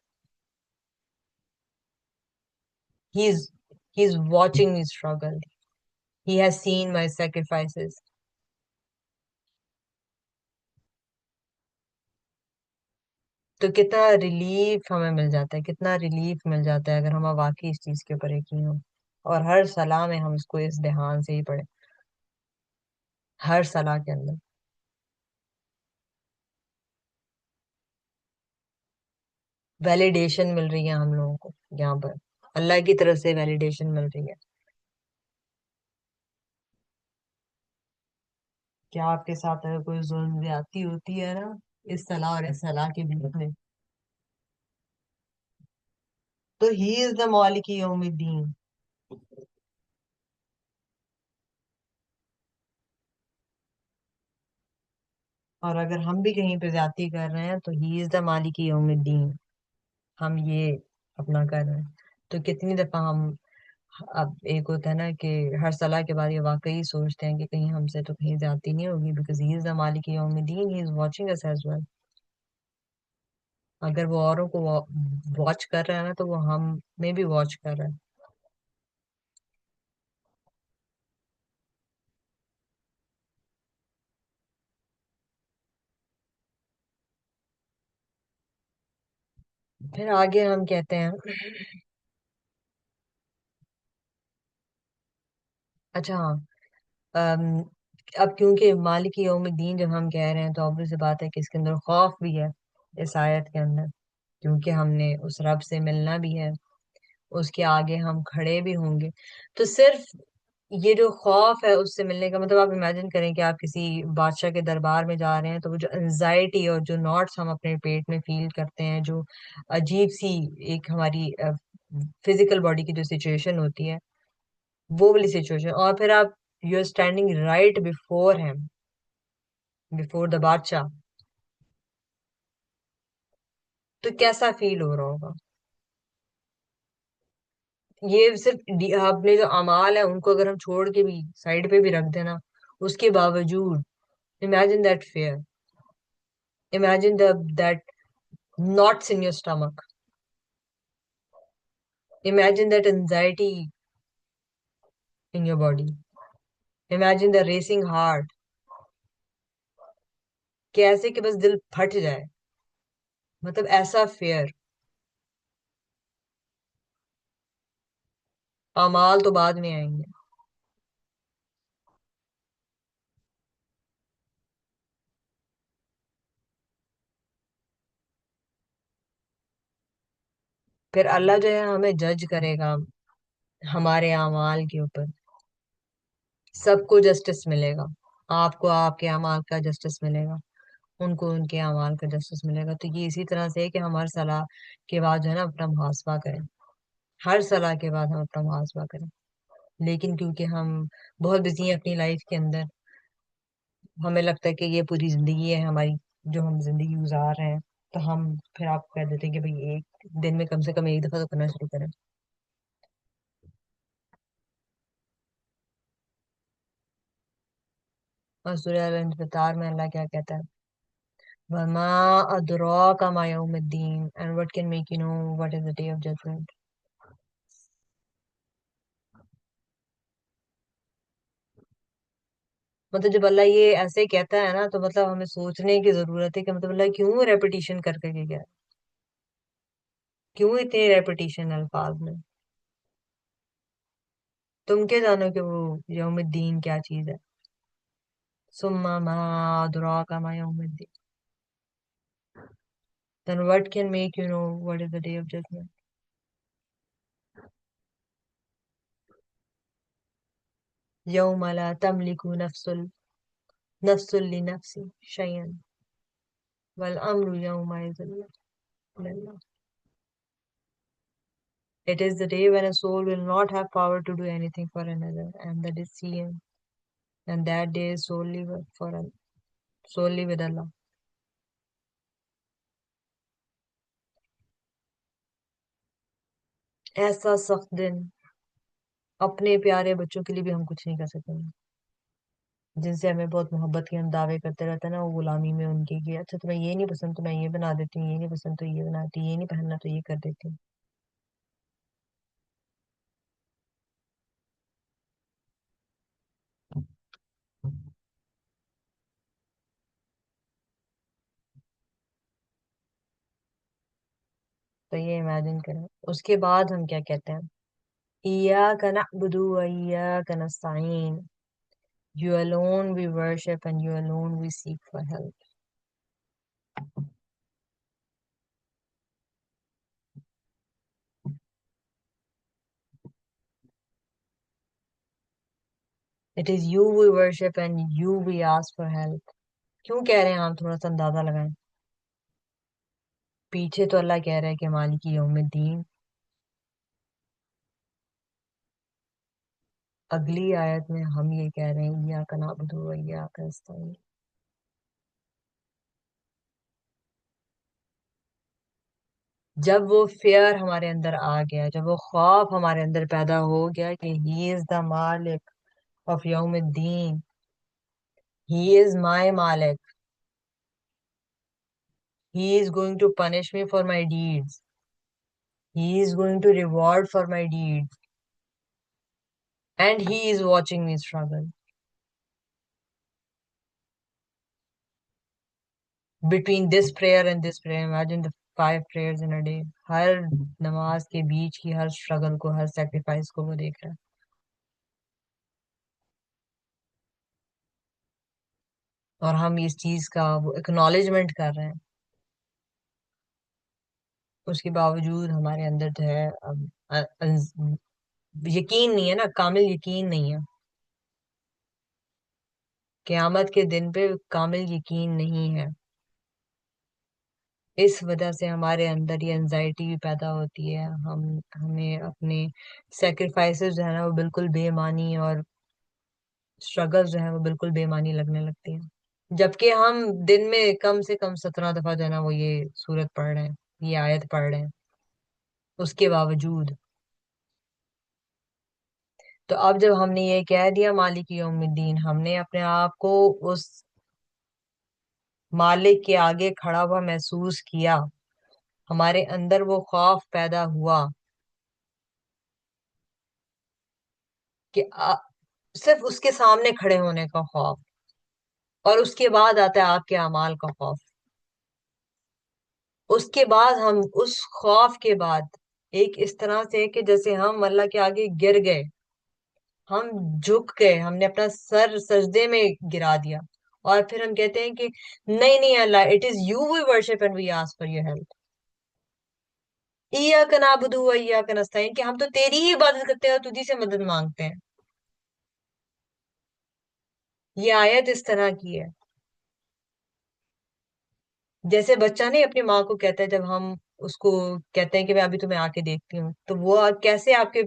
He is he is watching me struggle. He has seen my sacrifices. تو کتنا ریلیف ہمیں مل جاتا ہے، کتنا ریلیف مل جاتا ہے اگر ہم واقعی اس چیز کے اوپر یقین ہوں اور ہر صلاح میں ہم اس کو اس دھیان سے ہی پڑھیں. ہر صلاح کے اندر ویلیڈیشن مل رہی ہے ہم لوگوں کو یہاں پر، اللہ کی طرف سے ویلیڈیشن مل رہی ہے. کیا آپ کے ساتھ اگر کوئی ظلم زیادتی ہوتی ہے نا اس صلاح اور اس صلاح کے بیچ میں، تو ہی از دا مالک یوم الدین. اور اگر ہم بھی کہیں پہ زیادتی کر رہے ہیں تو ہی از دا مالک یوم الدین، ہم یہ اپنا کر رہے ہیں. تو کتنی دفعہ ہم، اب ایک ہوتا ہے نا کہ ہر صلاح کے بعد یہ واقعی سوچتے ہیں کہ کہیں ہم سے تو کہیں زیادتی نہیں ہوگی، بیکاز ہی از دا مالک یوم الدین، he is watching us as well. اگر وہ اوروں کو واچ کر رہا ہے نا تو وہ ہم میں بھی واچ کر رہا ہے. پھر آگے ہم کہتے ہیں، اچھا ہاں، ام، اب کیونکہ مالک یوم الدین جب ہم کہہ رہے ہیں تو obvious سی بات ہے کہ اس کے اندر خوف بھی ہے، اس آیت کے اندر، کیونکہ ہم نے اس رب سے ملنا بھی ہے، اس کے آگے ہم کھڑے بھی ہوں گے. تو صرف یہ جو خوف ہے اس سے ملنے کا مطلب، آپ امیجن کریں کہ آپ کسی بادشاہ کے دربار میں جا رہے ہیں تو وہ جو انزائٹی اور جو نوٹس ہم اپنے پیٹ میں فیل کرتے ہیں، جو عجیب سی ایک ہماری فزیکل باڈی کی جو سچویشن ہوتی ہے، وہ والی سچویشن، اور پھر آپ you are standing right before him, before the بادشاہ، تو کیسا فیل ہو رہا ہوگا. یہ صرف اپنے جو اعمال ہیں ان کو اگر ہم چھوڑ کے بھی سائڈ پہ بھی رکھ دینا، اس کے باوجود imagine that fear, imagine that knots in your stomach, imagine that anxiety in your body, imagine the racing heart, کہ ایسے کہ بس دل پھٹ جائے، مطلب ایسا fear. اعمال تو بعد میں آئیں گے. پھر اللہ جو ہے ہمیں جج کرے گا ہمارے اعمال کے اوپر، سب کو جسٹس ملے گا. آپ کو آپ کے اعمال کا جسٹس ملے گا، ان کو ان کے اعمال کا جسٹس ملے گا. تو یہ اسی طرح سے ہے کہ ہم ہر صلاح کے بعد جو ہے نا اپنا محاسبہ کریں، ہر صلاح کے بعد ہم اپنا محاسبہ کریں. لیکن کیونکہ ہم بہت بزی ہیں اپنی لائف کے اندر، ہمیں لگتا ہے کہ یہ پوری زندگی ہے ہماری جو ہم زندگی گزار رہے ہیں، تو ہم پھر آپ کو کہہ دیتے ہیں کہ بھئی ایک دن میں کم سے کم ایک دفعہ تو کرنا شروع کریں. اور سورہ الانفطار میں اللہ کیا کہتا ہے؟ وَمَا أَدْرَاكَ مَا يَوْمُ الدِّينِ and what can make you know what is the day of judgment. مطلب جب اللہ یہ ایسے کہتا ہے نا تو مطلب ہمیں سوچنے کی ضرورت ہے کہ مطلب اللہ کیوں ریپیٹیشن کر کے گیا، کیوں اتنے ریپیٹیشن الفاظ میں. تم کیا جانو کہ وہ یوم الدین کیا چیز ہے. ثم ما أدراك ما يوم الدين, then what can make you know what is the day of judgment. يوم لا تملك نفس لنفس شيئا والأمر يومئذ لله. It is the day when a soul will not have power to do anything for another, and the decision, and that day is solely with Allah. ایسا سخت دن، اپنے پیارے بچوں کے لیے بھی ہم کچھ نہیں کر سکیں گے، جن سے ہمیں بہت محبت کے ہم دعوے کرتے رہتے ہیں نا، وہ غلامی میں ان کی کہ اچھا تمہیں یہ نہیں پسند تو میں یہ بنا دیتی ہوں، یہ نہیں پسند تو یہ بناتی ہوں، یہ نہیں پہننا تو یہ کر دیتی ہوں. تو یہ امیجن کریں. اس کے بعد ہم کیا کہتے ہیں؟ ایاک نعبد و ایاک نستعین. You alone we worship and you alone we seek for help. It is you we worship and you we ask for help. کیوں کہہ رہے ہیں؟ آپ تھوڑا سا اندازہ لگائیں. پیچھے تو اللہ کہہ رہا ہے کہ مالک یوم الدین، اگلی آیت میں ہم یہ کہہ رہے ہیں ایاک نعبد و ایاک نستعین. جب وہ فیئر ہمارے اندر آ گیا، جب وہ خوف ہمارے اندر پیدا ہو گیا کہ he is the Malik of یوم الدین، he is my Malik, he is going to punish me for my deeds, he is going to reward for my deeds, and he is watching me struggle. Between this prayer and this prayer, imagine the 5 prayers in a day. ہر نماز کے بیچ کی ہر struggle کو، ہر sacrifice کو وہ دیکھ رہا ہے، اور ہم اس چیز کا وہ acknowledgement کر رہے ہیں. اس کے باوجود ہمارے اندر جو ہے یقین نہیں ہے نا، کامل یقین نہیں ہے. قیامت کے دن پہ کامل یقین نہیں ہے. اس وجہ سے ہمارے اندر یہ انزائٹی بھی پیدا ہوتی ہے، ہمیں اپنے سیکریفائسز جو ہے نا وہ بالکل بے معنی، اور اسٹرگل جو ہے وہ بالکل بے معنی لگنے لگتی ہیں. جبکہ ہم دن میں کم سے کم 17 دفعہ جو ہے نا وہ یہ سورت پڑھ رہے ہیں، یہ آیت پڑھ رہے ہیں، اس کے باوجود. تو اب جب ہم نے یہ کہہ دیا مالک یوم الدین، ہم نے اپنے آپ کو اس مالک کے آگے کھڑا ہوا محسوس کیا، ہمارے اندر وہ خوف پیدا ہوا کہ صرف اس کے سامنے کھڑے ہونے کا خوف، اور اس کے بعد آتا ہے آپ کے اعمال کا خوف. اس کے بعد ہم اس خوف کے بعد ایک اس طرح سے کہ جیسے ہم اللہ کے آگے گر گئے، ہم جھک گئے، ہم نے اپنا سر سجدے میں گرا دیا، اور پھر ہم کہتے ہیں کہ نہیں نہیں Allah, it is you we worship and we ask for your help, ایاک نعبد و ایاک نستعین، کہ ہم تو تیری ہی عبادت کرتے ہیں اور تجھی سے مدد مانگتے ہیں. یہ آیت اس طرح کی ہے. جیسے بچہ نہیں اپنی ماں کو کہتا ہے، جب ہم اس کو کہتے ہیں کہ میں ابھی تمہیں آ کے دیکھتی ہوں، تو وہ کیسے آپ کے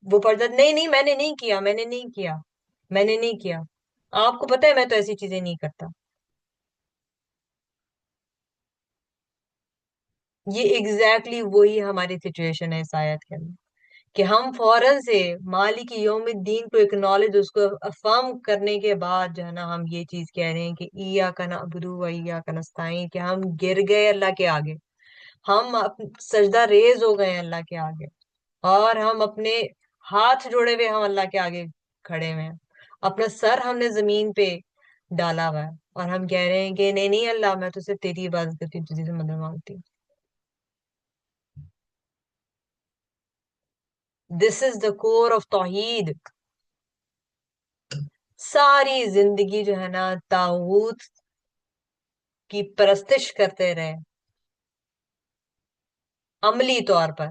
وہ پڑھتا نہیں نہیں میں نے نہیں کیا، میں نے نہیں کیا، میں نے نہیں کیا، آپ کو پتا ہے میں تو ایسی چیزیں نہیں کرتا. یہ ایگزیکٹلی وہی ہماری سچویشن ہے اس آیت کے اندر، کہ ہم فوراً سے مالک یوم الدین کو اکنالج، اس کو افرم کرنے کے بعد جو ہے نا ہم یہ چیز کہہ رہے ہیں کہ ایاک نعبد و ایاک نستعین، کہ ہم گر گئے اللہ کے آگے، ہم سجدہ ریز ہو گئے ہیں اللہ کے آگے، اور ہم اپنے ہاتھ جوڑے ہوئے ہم اللہ کے آگے کھڑے ہوئے ہیں، اپنا سر ہم نے زمین پہ ڈالا ہوا ہے، اور ہم کہہ رہے ہیں کہ نہیں نہیں اللہ، میں تو صرف تیری عبادت کرتی ہوں، تجھے سے مدد مانگتی ہوں. دس از دا کور آف توحید. ساری زندگی جو ہے نا طاغوت کی پرستش کرتے رہے عملی طور پر،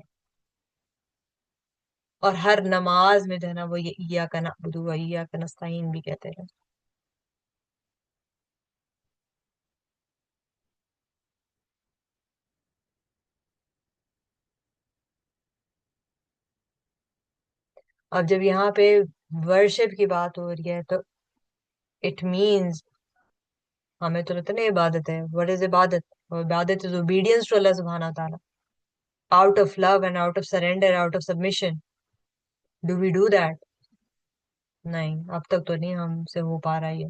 اور ہر نماز میں جو ہے نا وہ یہ ایاک نعبد و ایاک نستعین بھی کہتے رہے. اب جب یہاں پہ ورشپ کی بات ہو رہی ہے تو اٹ مینز ہمیں تو پتہ نہیں عبادت ہے. وٹ از عبادت؟ عبادت از obedience to اللہ سبحانہ تعالیٰ, out of love and out of surrender, out of submission. Do we do that? نہیں, اب تک تو نہیں ہم سے ہو پا رہا یہ.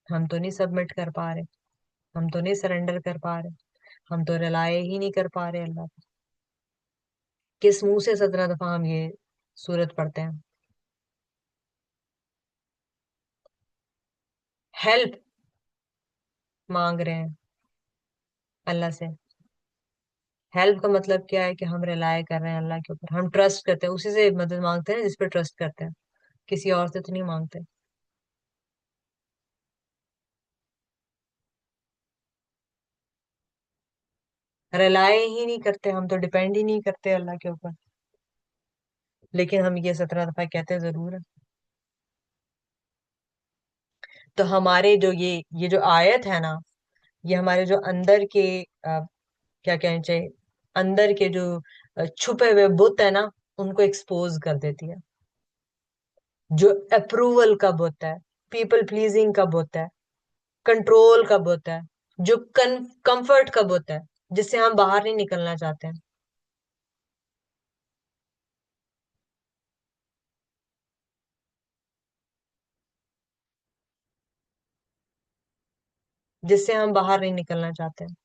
ہم تو نہیں سبمٹ کر پا رہے, ہم تو نہیں سرنڈر کر پا رہے, ہم تو ریلائے ہی نہیں کر پا رہے اللہ پہ. کس منہ سے 17 دفعہ ہم یہ سورت پڑھتے ہیں؟ ہیلپ مانگ رہے ہیں اللہ سے. ہیلپ کا مطلب کیا ہے؟ کہ ہم ریلائے کر رہے ہیں اللہ کے اوپر, ہم ٹرسٹ کرتے ہیں, اسی سے مدد مانگتے ہیں جس پہ ٹرسٹ کرتے ہیں, کسی اور سے تو نہیں مانگتے. ریلائے ہی نہیں کرتے, ہم تو ڈپینڈ ہی نہیں کرتے اللہ کے اوپر, لیکن ہم یہ 17 دفعہ کہتے ضرور ہیں. تو ہمارے جو یہ جو آیت ہے نا, یہ ہمارے جو اندر کے کیا کہنا چاہیے, اندر کے جو چھپے ہوئے بت ہے نا, ان کو ایکسپوز کر دیتی ہے. جو اپروول کا بت ہے, پیپل پلیزنگ کا بت ہے, کنٹرول کا بت ہے, جو کمفرٹ کا بت ہے, جس سے ہم باہر نہیں نکلنا چاہتے ہیں، جس سے ہم باہر نہیں نکلنا چاہتے ہیں۔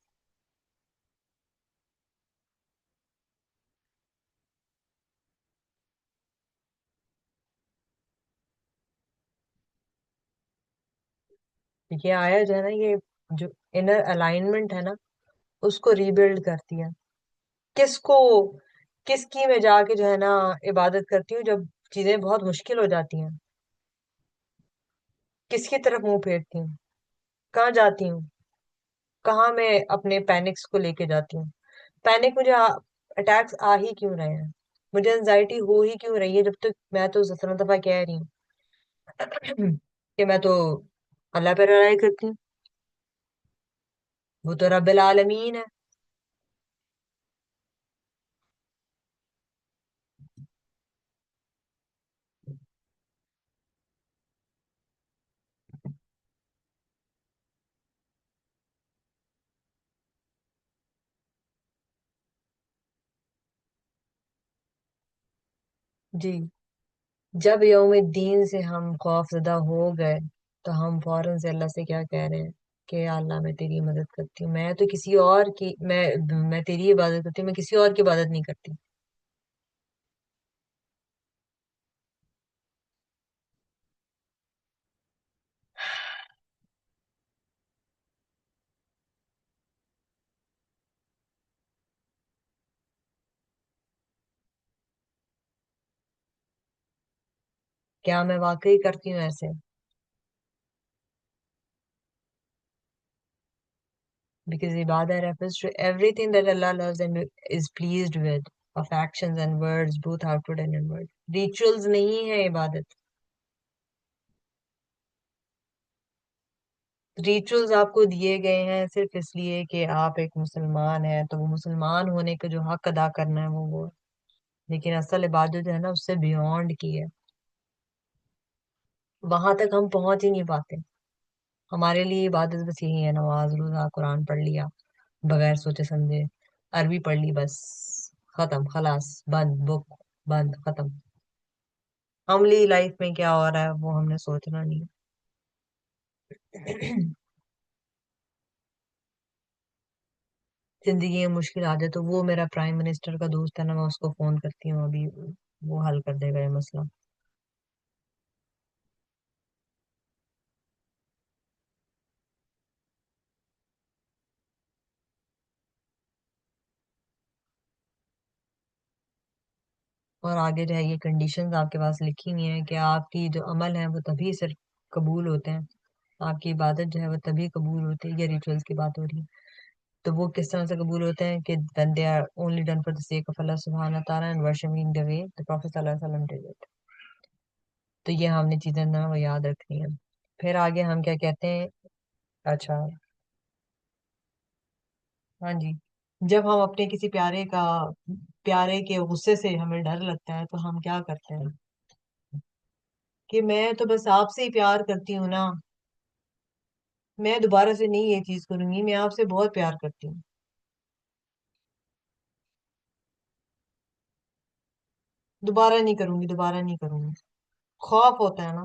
یہ آیا جو ہے نا، یہ جو انر الائنمنٹ ہے نا، اس کو ریبلڈ کرتی ہے۔ کس کو، کس کی میں جا کے جو ہے نا عبادت کرتی ہوں جب چیزیں بہت مشکل ہو جاتی ہیں؟ کس کی طرف منہ پھیرتی ہوں؟ کہاں جاتی ہوں؟ کہاں میں اپنے پینکس کو لے کے جاتی ہوں؟ پینک مجھے اٹیکس آ ہی کیوں رہے ہیں؟ مجھے انزائٹی ہو ہی کیوں رہی ہے؟ جب تک میں تو 17 دفعہ کہہ رہی ہوں کہ میں تو اللہ پہ رڑائی کرتی ہوں، وہ تو رب العالمین ہے۔ جی، جب یوم الدین سے ہم خوف زدہ ہو گئے تو ہم فوراً سے اللہ سے کیا کہہ رہے ہیں کہ یا اللہ میں تیری مدد کرتی ہوں، میں تو کسی اور کی، میں تیری عبادت کرتی ہوں، میں کسی اور کی عبادت نہیں کرتی۔ کیا میں واقعی کرتی ہوں ایسے؟ Because ibadah refers to everything that Allah loves and is pleased with, of actions and words, both outward and inward. Rituals نہیں ہے عبادت۔ ریچولز آپ کو دیے گئے ہیں صرف اس لیے کہ آپ ایک مسلمان ہیں، تو وہ مسلمان ہونے کا جو حق ادا کرنا ہے وہ ہے۔ لیکن اصل عبادت جو ہے نا اس سے بیونڈ کی ہے، وہاں تک ہم پہنچ ہی نہیں پاتے۔ ہمارے لیے عبادت بس یہی ہے، نماز روزہ قرآن پڑھ لیا بغیر سوچے سمجھے، عربی پڑھ لی بس، ختم، خلاص، بند بک، بند ختم۔ عملی لائف میں کیا ہو رہا ہے وہ ہم نے سوچنا نہیں ہے۔ زندگی میں مشکل آ جائے تو وہ میرا پرائم منسٹر کا دوست ہے نا، میں اس کو فون کرتی ہوں ابھی، وہ حل کر دے گا یہ مسئلہ۔ اور آگے جو ہے یہ کنڈیشنز آپ کے پاس لکھی ہوئی ہیں کہ آپ کی جو عمل ہے وہ تبھی صرف قبول ہوتے ہیں، آپ کی عبادت جو ہے وہ تبھی قبول ہوتی ہے، یہ ریچولز کی بات ہو رہی ہے۔ تو وہ کس طرح سے قبول ہوتے ہیں کہ when they are only done for the sake of Allah subhanahu wa ta'ala and worshiping the way the Prophet صلی اللہ علیہ وسلم did it۔ تو یہ ہم نے چیزیں نا وہ یاد رکھنی ہیں۔ پھر آگے ہم کیا کہتے ہیں؟ اچھا، ہاں جی، جب ہم اپنے کسی پیارے کا، پیارے کے غصے سے ہمیں ڈر لگتا ہے تو ہم کیا کرتے ہیں کہ میں تو بس آپ سے ہی پیار کرتی ہوں نا، میں دوبارہ سے نہیں یہ چیز کروں گی، میں آپ سے بہت پیار کرتی ہوں، دوبارہ نہیں کروں گی، دوبارہ نہیں کروں گی۔ خوف ہوتا ہے نا،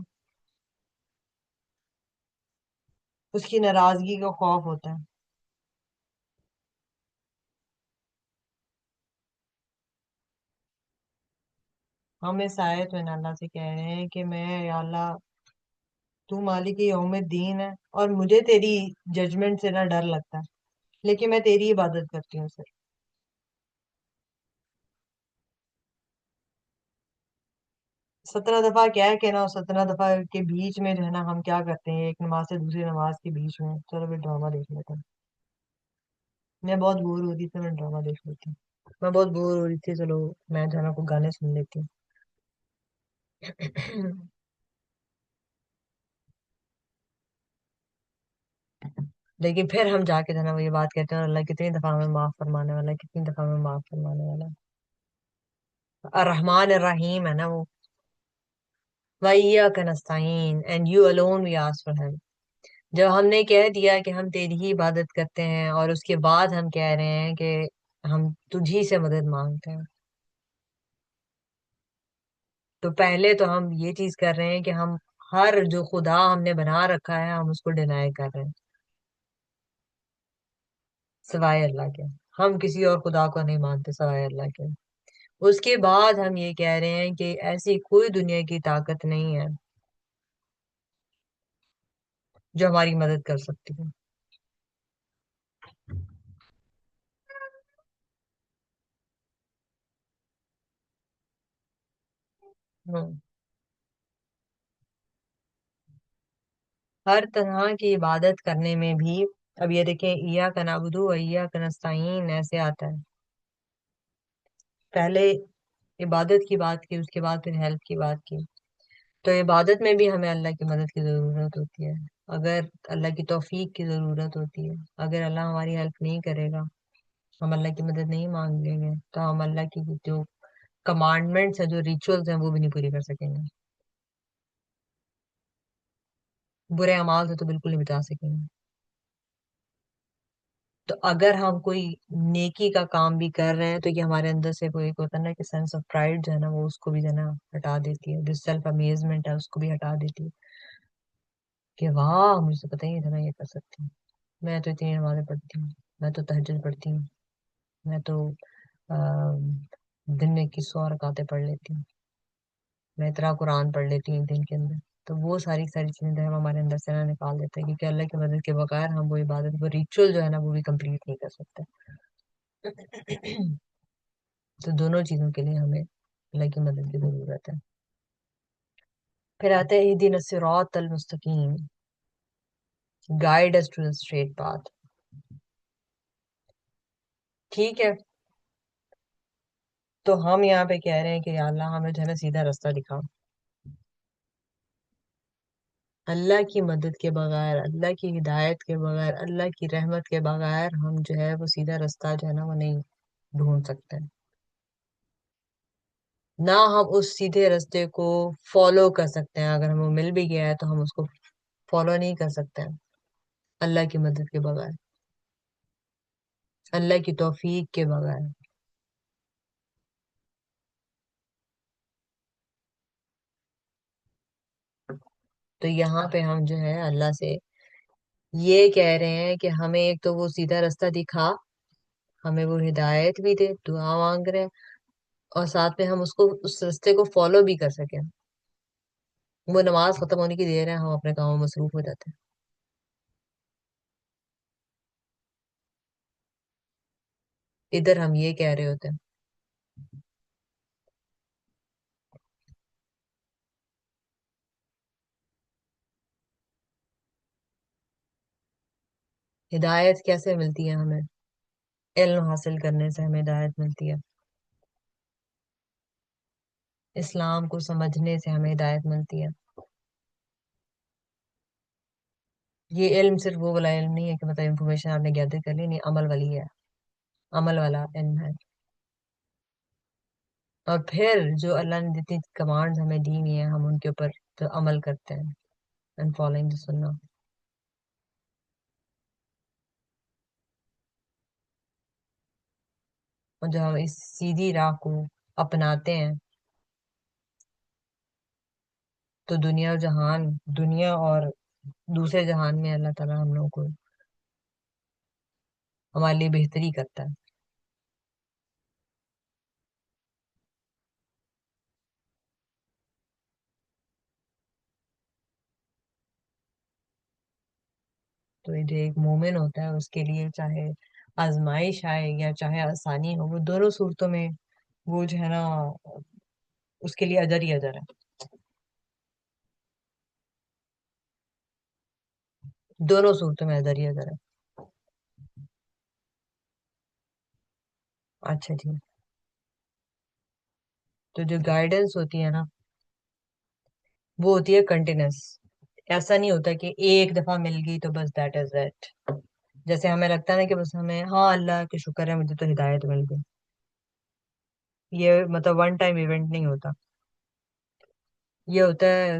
اس کی ناراضگی کا خوف ہوتا ہے۔ ہم اس آیت میں اللہ سے کہہ رہے ہیں کہ میں یا اللہ، تو مالک یوم الدین ہے اور مجھے تیری ججمنٹ سے نہ ڈر لگتا ہے، لیکن میں تیری عبادت کرتی ہوں صرف۔ 17 دفعہ کیا ہے کہ نا، 17 دفعہ کے بیچ میں جو ہے نا ہم کیا کرتے ہیں، ایک نماز سے دوسری نماز کے بیچ میں چلو بھی ڈرامہ دیکھ لیتے ہیں۔ میں بہت بور ہو رہی تھی، میں ڈرامہ دیکھ لیتی ہوں۔ میں بہت بور ہو رہی تھی، چلو میں جو ہے نا کو گانے سن لیتی ہوں۔ لیکن پھر ہم جا کے جو ہے نا وہ یہ بات کہتے ہیں، اور اللہ کتنی دفعہ ہمیں معاف فرمانے والا ہے، کتنی دفعہ ہمیں معاف فرمانے والا ہے، الرحمن الرحیم ہے نا وہ۔ وَإِيَّاكَ نَسْتَعِينُ and you alone we ask for help۔ جب ہم نے کہہ دیا کہ ہم تیری ہی عبادت کرتے ہیں اور اس کے بعد ہم کہہ رہے ہیں کہ ہم تجھی سے مدد مانگتے ہیں، تو پہلے تو ہم یہ چیز کر رہے ہیں کہ ہم ہر جو خدا ہم نے بنا رکھا ہے ہم اس کو ڈینائی کر رہے ہیں سوائے اللہ کے. ہم کسی اور خدا کو نہیں مانتے سوائے اللہ کے. اس کے بعد ہم یہ کہہ رہے ہیں کہ ایسی کوئی دنیا کی طاقت نہیں ہے جو ہماری مدد کر سکتی ہے. ہم ہر طرح کی عبادت کرنے میں بھی، اب یہ دیکھیں ایاک نعبد و ایاک نستعین ایسے آتا ہے. پہلے عبادت کی بات کی، اس کے بعد پھر ہیلپ کی بات کی. تو عبادت میں بھی ہمیں اللہ کی مدد کی ضرورت ہوتی ہے. اگر اللہ کی توفیق کی ضرورت ہوتی ہے، اگر اللہ ہماری ہیلپ نہیں کرے گا، ہم اللہ کی مدد نہیں مانگیں گے، تو ہم اللہ کی جو کمانڈمنٹس ہیں، جو ریچولس ہیں، وہ بھی نہیں پوری کر سکیں گے. برے اعمال سے تو بالکل نہیں بچا سکیں گے. تو اگر ہم کوئی نیکی کا کام بھی کر رہے ہیں تو یہ ہمارے اندر سے کوئی ایک ہوتا ہے نا کہ سینس آف پرائڈ جو ہے نا، وہ اس کو بھی جو ہے نا ہٹا دیتی ہے. جو سیلف امیزمنٹ ہے اس کو بھی ہٹا دیتی ہے کہ واہ مجھے تو پتہ ہی نہیں تھا میں یہ کر سکتی ہوں. میں تو اتنی نمازیں پڑھتی ہوں، میں تو تہجد پڑھتی ہوں، میں تو آم، دن میں 2100 رکعتیں پڑھ لیتی ہوں، میں اتنا قرآن پڑھ لیتی ہوں ایک دن کے اندر. تو وہ ساری ساری چیزیں جو ہے ہم ہمارے اندر سے نہ نکال دیتے ہیں، کیونکہ اللہ کی مدد کے بغیر ہم وہ عبادت، وہ ریچول جو ہے نا، وہ بھی کمپلیٹ نہیں کر سکتے. تو دونوں چیزوں کے لیے ہمیں اللہ کی مدد کی ضرورت ہے. پھر آتے ہیں اہدنا الصراط المستقیم، guide us to the straight path. ٹھیک ہے، تو ہم یہاں پہ کہہ رہے ہیں کہ یا اللہ ہمیں جو ہے نا سیدھا راستہ دکھا. اللہ کی مدد کے بغیر، اللہ کی ہدایت کے بغیر، اللہ کی رحمت کے بغیر ہم جو ہے وہ سیدھا راستہ جو ہے نا وہ نہیں ڈھونڈ سکتے. نہ ہم اس سیدھے راستے کو فالو کر سکتے ہیں. اگر ہمیں مل بھی گیا ہے تو ہم اس کو فالو نہیں کر سکتے ہیں اللہ کی مدد کے بغیر، اللہ کی توفیق کے بغیر. تو یہاں پہ ہم جو ہے اللہ سے یہ کہہ رہے ہیں کہ ہمیں ایک تو وہ سیدھا راستہ دکھا، ہمیں وہ ہدایت بھی دے، دعا مانگ رہے ہیں، اور ساتھ میں ہم اس کو اس راستے کو فالو بھی کر سکیں. وہ نماز ختم ہونے کی دیر ہے، ہم اپنے کاموں میں مصروف ہو جاتے ہیں، ادھر ہم یہ کہہ رہے ہوتے ہیں. ہدایت کیسے ملتی ہے ہمیں؟ علم حاصل کرنے سے ہمیں ہدایت ملتی ہے. اسلام کو سمجھنے سے ہمیں ہدایت ملتی ہے. یہ علم صرف وہ والا علم نہیں ہے کہ مطلب انفارمیشن آپ نے گیدر کر لی، نہیں، عمل والی ہے، عمل والا علم ہے. اور پھر جو اللہ نے جتنی کمانڈز ہمیں دی ہوئی ہیں ہم ان کے اوپر تو عمل کرتے ہیں. اینڈ فالوئنگ دی سننا. اور جو ہم اس سیدھی راہ کو اپناتے ہیں تو دنیا و جہان، دنیا اور دوسرے جہان میں اللہ تعالیٰ ہم لوگوں کو ہمارے لیے بہتری کرتا ہے. تو یہ جو ایک مومن ہوتا ہے اس کے لیے چاہے آزمائش آئے یا چاہے آسانی ہو، وہ دونوں صورتوں میں وہ جو ہے نا اس کے لیے اجر ہی اجر ہے. دونوں صورتوں میں اجر ہی اجر ہے. اچھا جی. تو جو گائیڈنس ہوتی ہے نا وہ ہوتی ہے کنٹینیوس. ایسا نہیں ہوتا کہ ایک دفعہ مل گئی تو بس دیٹ از اٹ. جیسے ہمیں لگتا ہے نا کہ بس ہمیں ہاں اللہ کے شکر ہے مجھے تو ہدایت مل گئی، یہ مطلب ون ٹائم ایونٹ نہیں ہوتا. یہ ہوتا ہے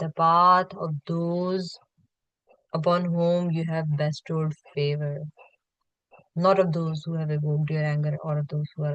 the path of those upon whom you have bestowed favor, not of those who have evoked your anger or of those who are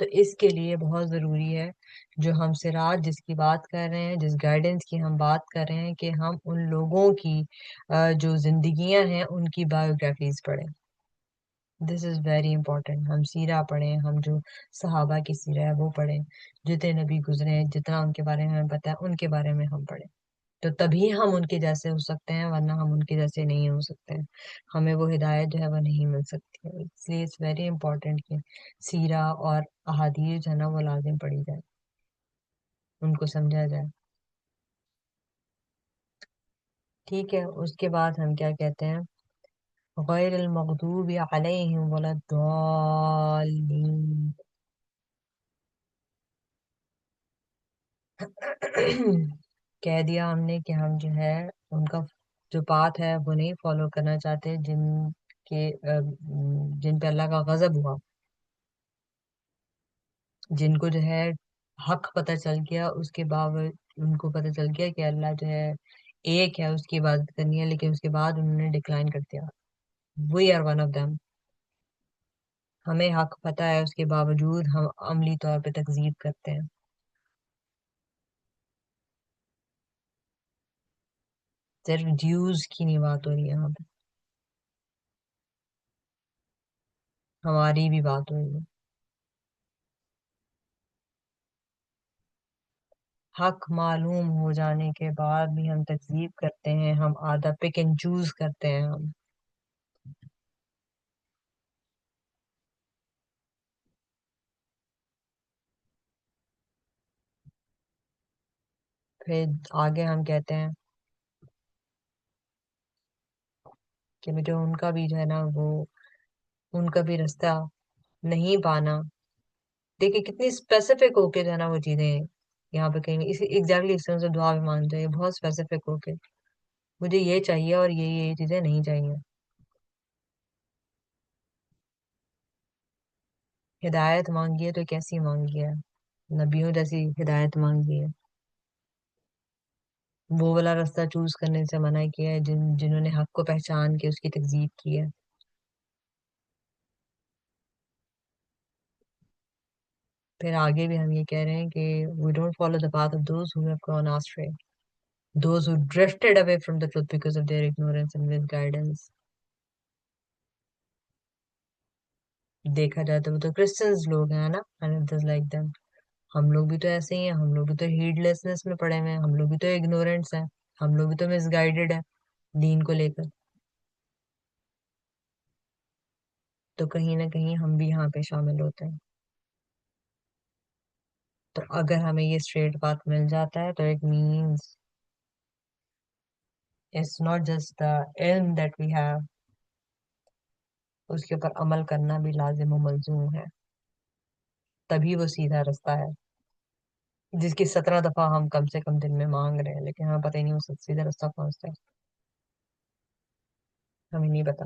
تو اس کے لیے بہت ضروری ہے جو ہم سراج جس کی بات کر رہے ہیں، جس گائیڈنس کی ہم بات کر رہے ہیں، کہ ہم ان لوگوں کی جو زندگیاں ہیں ان کی بایوگرافیز پڑھیں. دس از ویری امپورٹینٹ. ہم سیرہ پڑھیں، ہم جو صحابہ کی سیرہ ہے وہ پڑھیں، جتنے نبی گزرے ہیں جتنا ان کے بارے میں ہمیں پتہ ہے ان کے بارے میں ہم پڑھیں. تو تبھی ہم ان کے جیسے ہو سکتے ہیں، ورنہ ہم ان کے جیسے نہیں ہو سکتے ہیں. ہمیں وہ ہدایت جو ہے وہ نہیں مل سکتی ہے. اس لیے اٹس ویری امپورٹینٹ کہ سیرہ اور احادیث جو ہے نا وہ لازم پڑھی جائے، ان کو سمجھا جائے. ٹھیک ہے، اس کے بعد ہم کیا کہتے ہیں؟ غیر المغضوب علیہم ولا الضالین. کہہ دیا ہم نے کہ ہم جو ہے ان کا جو پاتھ ہے وہ نہیں فالو کرنا چاہتے کے جن پہ اللہ کا غضب ہوا، جن کو جو ہے حق پتہ چل گیا، اس کے باوجود ان کو پتہ چل گیا کہ اللہ جو ہے ایک ہے، اس کی عبادت کرنی ہے، لیکن اس کے بعد انہوں نے ڈکلائن کر دیا. We are one of them. ہمیں حق پتہ ہے، اس کے باوجود ہم عملی طور پہ تکذیب کرتے ہیں. صرف ڈیوز کی نہیں بات ہو رہی ہے یہاں پہ، ہماری بھی بات ہو رہی ہے. حق معلوم ہو جانے کے بعد بھی ہم تکذیب کرتے ہیں، ہم آدھا پک اینڈ چوز کرتے ہیں. ہم پھر آگے ہم کہتے ہیں کہ جو ان کا بھی جو ہے نا وہ ان کا بھی رستہ نہیں پانا. دیکھیں کتنی اسپیسیفک ہو کے جو ہے نا وہ چیزیں یہاں پہ کہیں اسی ایگزیکٹلی اس طرح سے دعا بھی مان جائے، بہت اسپیسیفک ہو کے مجھے یہ چاہیے اور یہ چیزیں نہیں چاہیے. ہدایت مانگی ہے تو کیسی مانگی ہے؟ نبیوں جیسی ہدایت مانگی ہے. وہ والا راستہ چوز کرنے سے منع کیا ہے جنہوں نے حق کو پہچان کے اس کی تکذیب کی ہے. پھر آگے بھی ہم یہ کہہ رہے ہیں کہ we don't follow the path of those who have gone astray, those who drifted away from the truth because of their ignorance and misguidance. دیکھا جائے تو وہ تو کرسچنز لوگ ہیں نا، and it is like them. ہم لوگ بھی تو ایسے ہی ہیں، ہم لوگ بھی تو ہیڈ لیسنس میں پڑے ہوئے ہیں، ہم لوگ بھی تو اگنورینٹس ہیں، ہم لوگ بھی تو مس گائیڈڈ ہیں دین کو لے کر. تو کہیں نہ کہیں ہم بھی یہاں پہ شامل ہوتے ہیں. تو اگر ہمیں یہ اسٹریٹ بات مل جاتا ہے تو it means it's not just the علم دیٹ وی ہیو، اس کے اوپر عمل کرنا بھی لازم و ملزوم ہے. تبھی وہ سیدھا رستہ ہے جس کی 17 دفعہ ہم کم سے کم دن میں مانگ رہے ہیں، لیکن ہمیں پتہ ہی نہیں وہ سیدھا رستہ پہنچتا ہے، ہمیں نہیں پتا.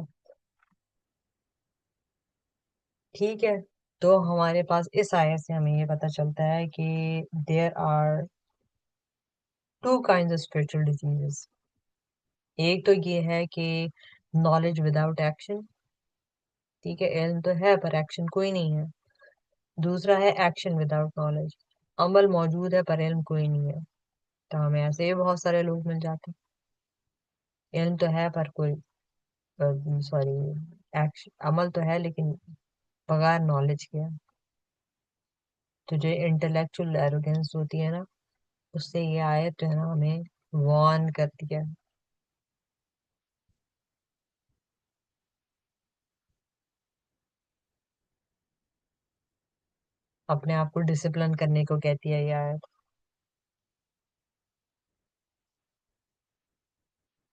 ٹھیک ہے، تو ہمارے پاس اس آیت سے ہمیں یہ پتہ چلتا ہے کہ there are two kinds of spiritual diseases. ایک تو یہ ہے کہ نالج وداؤٹ ایکشن. ٹھیک ہے، علم تو ہے پر ایکشن کوئی نہیں ہے. دوسرا ہے ایکشن وداؤٹ نالج، عمل موجود ہے پر علم کوئی نہیں ہے. تو ہمیں ایسے ہی بہت سارے لوگ مل جاتے ہیں، علم تو ہے پر کوئی سوری ایکشن عمل تو ہے لیکن بغیر نالج کے. تو جو انٹلیکچوئل ایروگینس ہوتی ہے نا، اس سے یہ آیت جو ہے نا ہمیں وارن کرتی ہے. اپنے آپ کو ڈسپلن کرنے کو کہتی ہے یہ آیت.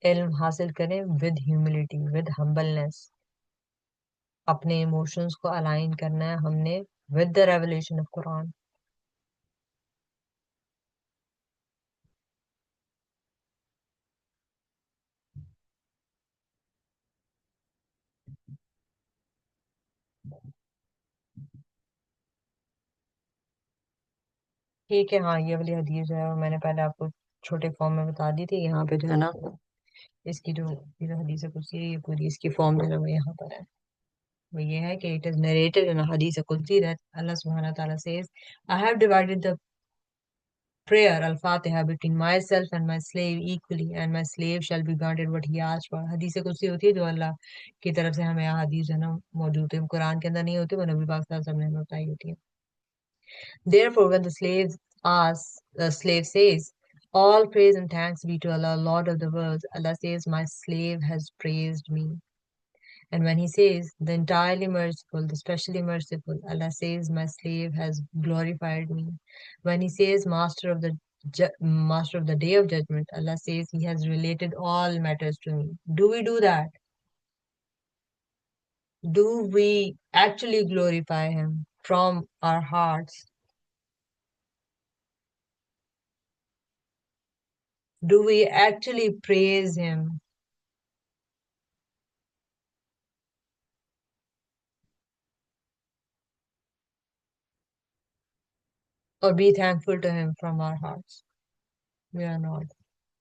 علم حاصل کریں ود ہیوملٹی، ود ہمبلنس. اپنے ایموشنز کو الائن کرنا ہے ہم نے ود دا ریولیشن آف قرآن. ٹھیک ہے، ہاں یہ والی حدیث جو ہے وہ میں نے پہلے آپ کو چھوٹے فارم میں بتا دی تھی. یہاں پہ جو ہے نا اس کی جو حدیث ہے کچھ یہ پوری اس کی فارم جو ہے وہ یہاں پر ہے. وہ یہ ہے کہ it is narrated in a hadith qudsi that Allah subhanahu wa ta'ala says, I have divided the prayer al-Fatiha between myself and my slave equally, and my slave shall be granted what he asked for. حدیث قدسی ہوتی ہے جو اللہ کی طرف سے ہمیں حدیث ہے نا موجود ہے، قرآن کے اندر نہیں ہوتی، وہ نبی پاک صلی اللہ علیہ وسلم نے ہمیں بتائی ہوتی ہے. Therefore, when the slave says, all praise and thanks be to Allah, Lord of the worlds, Allah says, my slave has praised me. And when he says, the entirely merciful, the specially merciful, Allah says, my slave has glorified me. When he says, master of the day of judgment, Allah says, he has related all matters to me. Do we do that? Do we actually glorify him from our hearts? Do we actually praise him? Or be thankful to him from our hearts? We are not.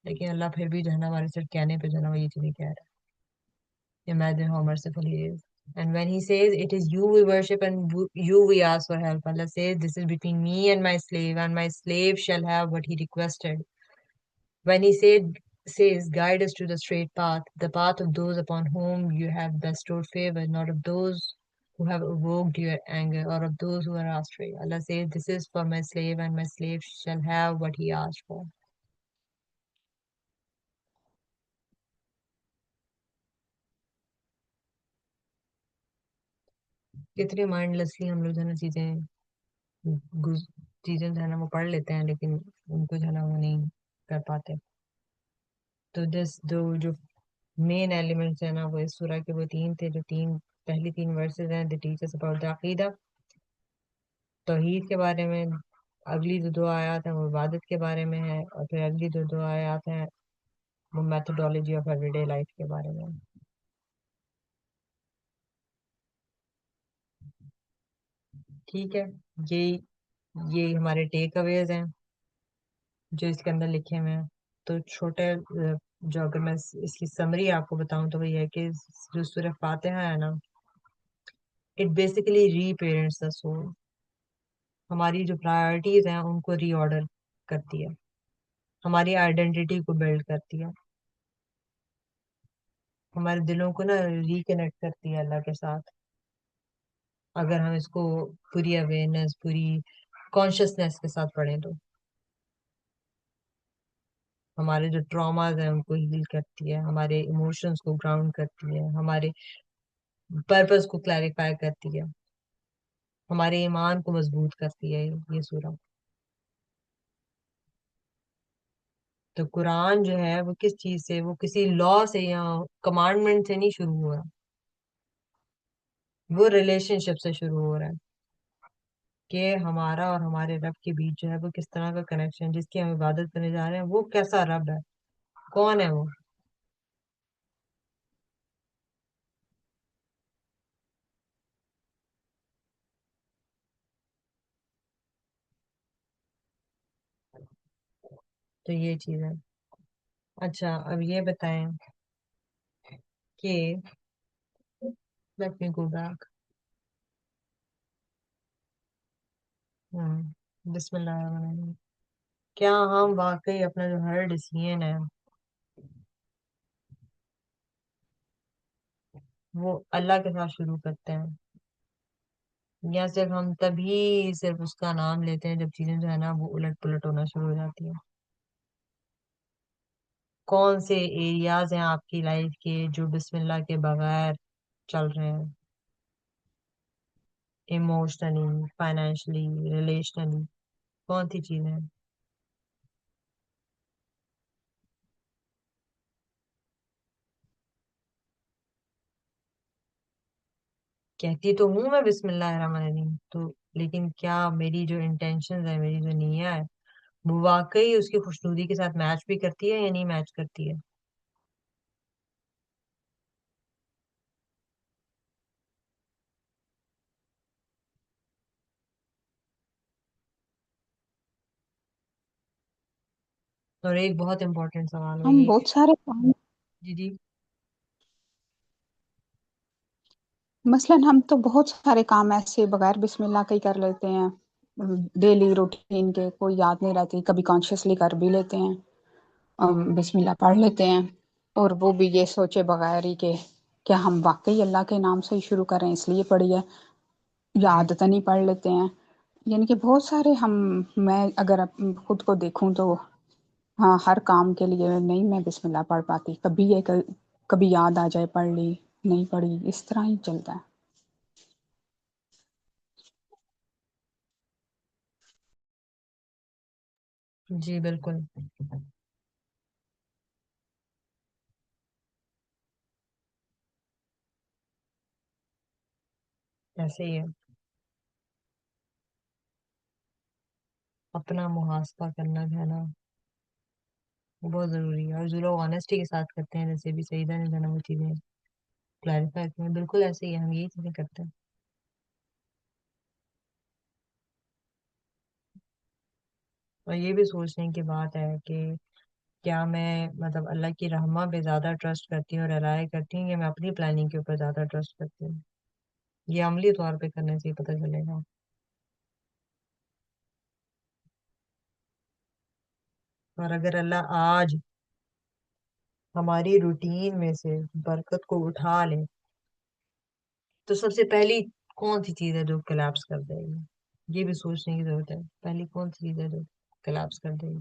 لیکن اللہ پھر بھی جو ہے نا ہمارے صرف کہنے پہ جو ہے نا وہ یہ چیزیں کہہ رہا ہے. Imagine how merciful he is. And when he says, it is you we worship and you we ask for help, Allah says, this is between me and my slave shall have what he requested. When he says, guide us to the straight path, the path of those upon whom you have bestowed favor, not of those who have evoked your anger or of those who are astray. Allah says, this is for my slave and my slave shall have what he asked for. کتنی mind Leslie ہم لوگ جو ہے نا چیزیں جو ہے نا وہ پڑھ لیتے ہیں لیکن ان کو جو ہے نا وہ نہیں کر پاتے. تو جو مین ایلیمنٹس ہیں نا وہ اس سورہ کے وہ تین تھے، جو پہلی تین ورسز ہیں. دی ٹیچرز اباؤٹ دا عقیدہ، توحید کے بارے میں. اگلی جو دو آیات ہیں وہ عبادت کے بارے میں ہے، اور پھر اگلی جو دو آیات ہیں وہ methodology of every day life کے بارے میں. ٹھیک ہے، یہ یہ ہمارے ٹیک اویز ہیں جو اس کے اندر لکھے ہوئے ہیں. تو چھوٹے جو اگر میں اس کی سمری آپ کو بتاؤں تو وہ یہ ہے کہ جو سورہ فاتحہ ہے نا، it basically represents the soul. ہماری جو پرائرٹیز ہیں ان کو ری آرڈر کرتی ہے، ہماری آئیڈینٹی کو بلڈ کرتی ہے، ہمارے دلوں کو نا ریکنیکٹ کرتی ہے اللہ کے ساتھ. اگر ہم اس کو پوری اویئرنیس، پوری کانشیسنیس کے ساتھ پڑھیں تو ہمارے جو ٹراماز ہیں ان کو ہیل کرتی ہے، ہمارے ایموشنز کو گراؤنڈ کرتی ہے، ہمارے پرپز کو کلیریفائی کرتی ہے، ہمارے ایمان کو مضبوط کرتی ہے یہ سورہ. تو قرآن جو ہے وہ کس چیز سے، وہ کسی لا سے یا کمانڈمنٹ سے نہیں شروع ہو رہا، وہ ریلیشن شپ سے شروع ہو رہا ہے کہ ہمارا اور ہمارے رب کے بیچ جو ہے وہ کس طرح کا کنیکشن، جس کی ہم عبادت کرنے جا رہے ہیں وہ کیسا رب ہے، کون ہے وہ. تو یہ چیز ہے. اچھا اب یہ بتائیں کہ لیٹ می گو بیک. بسم اللہ الرحمن الرحیم. کیا ہم واقعی اپنا جو ہر ڈیسیژن ہے وہ اللہ کے ساتھ شروع کرتے ہیں، یا صرف ہم تبھی صرف اس کا نام لیتے ہیں جب چیزیں جو ہے نا وہ الٹ پلٹ ہونا شروع ہو جاتی ہیں؟ کون سے ایریاز ہیں آپ کی لائف کے جو بسم اللہ کے بغیر چل رہے ہیں؟ ایموشنلی، فائنینشلی، ریلیشنلی، کون سی چیزیں ہیں؟ کہتی تو ہوں میں بسم اللہ الرحمن الرحیم تو، لیکن کیا میری جو انٹینشن ہے، میری جو نیت ہے وہ واقعی اس کی خوشنودی کے ساتھ میچ بھی کرتی ہے یا نہیں میچ کرتی ہے؟ اور ایک بہت امپورٹنٹ سوال وہ ہم یہ. بہت سارے کام جی جی. مثلاً ہم تو بہت سارے کام ایسے بغیر بسم اللہ کے ہی کر لیتے ہیں، ڈیلی روٹین کے کوئی یاد نہیں رہتی، کبھی کانشیسلی کر بھی لیتے ہیں، بسم اللہ پڑھ لیتے ہیں، اور وہ بھی یہ سوچے بغیر ہی کہ کیا ہم واقعی اللہ کے نام سے ہی شروع کریں اس لیے پڑھی ہے، یا عادتاً ہی پڑھ لیتے ہیں۔ یعنی کہ بہت سارے میں اگر خود کو دیکھوں تو ہاں، ہر کام کے لیے نہیں میں بسم اللہ پڑھ پاتی، کبھی کبھی یاد آ جائے پڑھ لی، نہیں پڑھی، اس طرح ہی چلتا ہے۔ جی بالکل ایسے ہی ہے، اپنا محاسبہ کرنا جو ہے نا وہ بہت ضروری ہے، اور جو لوگ آنےسٹی کے ساتھ کرتے ہیں، جیسے بھی سیدہ نے جو ہے نا وہ چیزیں کلیریفائی کی ہیں، بالکل ایسے ہی ہے، ہم یہی چیزیں کرتے ہیں۔ اور یہ بھی سوچنے کی بات ہے کہ کیا میں مطلب اللہ کی رحمت پہ زیادہ ٹرسٹ کرتی ہوں اور رعایا کرتی ہوں، یا میں اپنی پلاننگ کے اوپر زیادہ ٹرسٹ کرتی ہوں؟ یہ عملی طور پہ کرنے سے ہی پتہ چلے گا۔ اور اگر اللہ آج ہماری روٹین میں سے برکت کو اٹھا لے تو سب سے پہلی کون سی چیز ہے جو کلیپس کر دے گی؟ یہ بھی سوچنے کی ضرورت ہے، پہلی کون سی چیز ہے جو کلیپس کر دے گی؟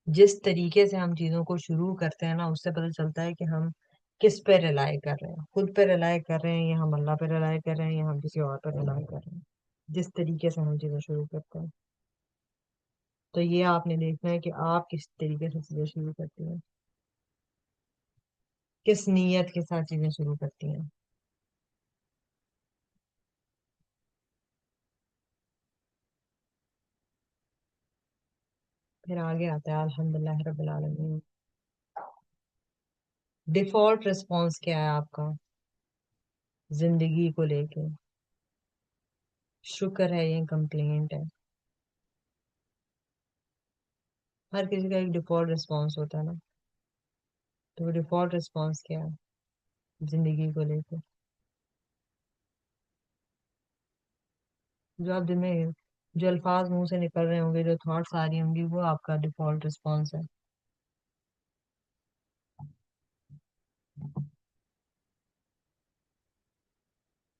جس طریقے سے ہم چیزوں کو شروع کرتے ہیں نا، اس سے پتہ چلتا ہے کہ ہم کس پہ رلائی کر رہے ہیں، خود پہ رلائی کر رہے ہیں، یا ہم اللہ پہ رلائی کر رہے ہیں، یا ہم کسی اور پہ رلائی کر رہے ہیں۔ جس طریقے سے ہم چیزیں شروع کرتے ہیں، تو یہ آپ نے دیکھنا ہے کہ آپ کس طریقے سے چیزیں شروع کرتی ہیں، کس نیت کے ساتھ چیزیں شروع کرتی ہیں۔ پھر آگے آتا ہے الحمدللہ رب العالمین۔ ڈیفالٹ ریسپانس کیا ہے آپ کا زندگی کو لے کے؟ شکر ہے، یہ کمپلینٹ ہے؟ ہر کسی کا ایک ڈیفالٹ ریسپانس ہوتا ہے نا، تو وہ ڈیفالٹ ریسپانس کیا ہے زندگی کو لے کے؟ جو آپ دن میں جو الفاظ منہ سے نکل رہے ہوں گے، جو تھاٹس آ رہی ہوں گی، وہ آپ کا ڈیفالٹ ریسپانس ہے،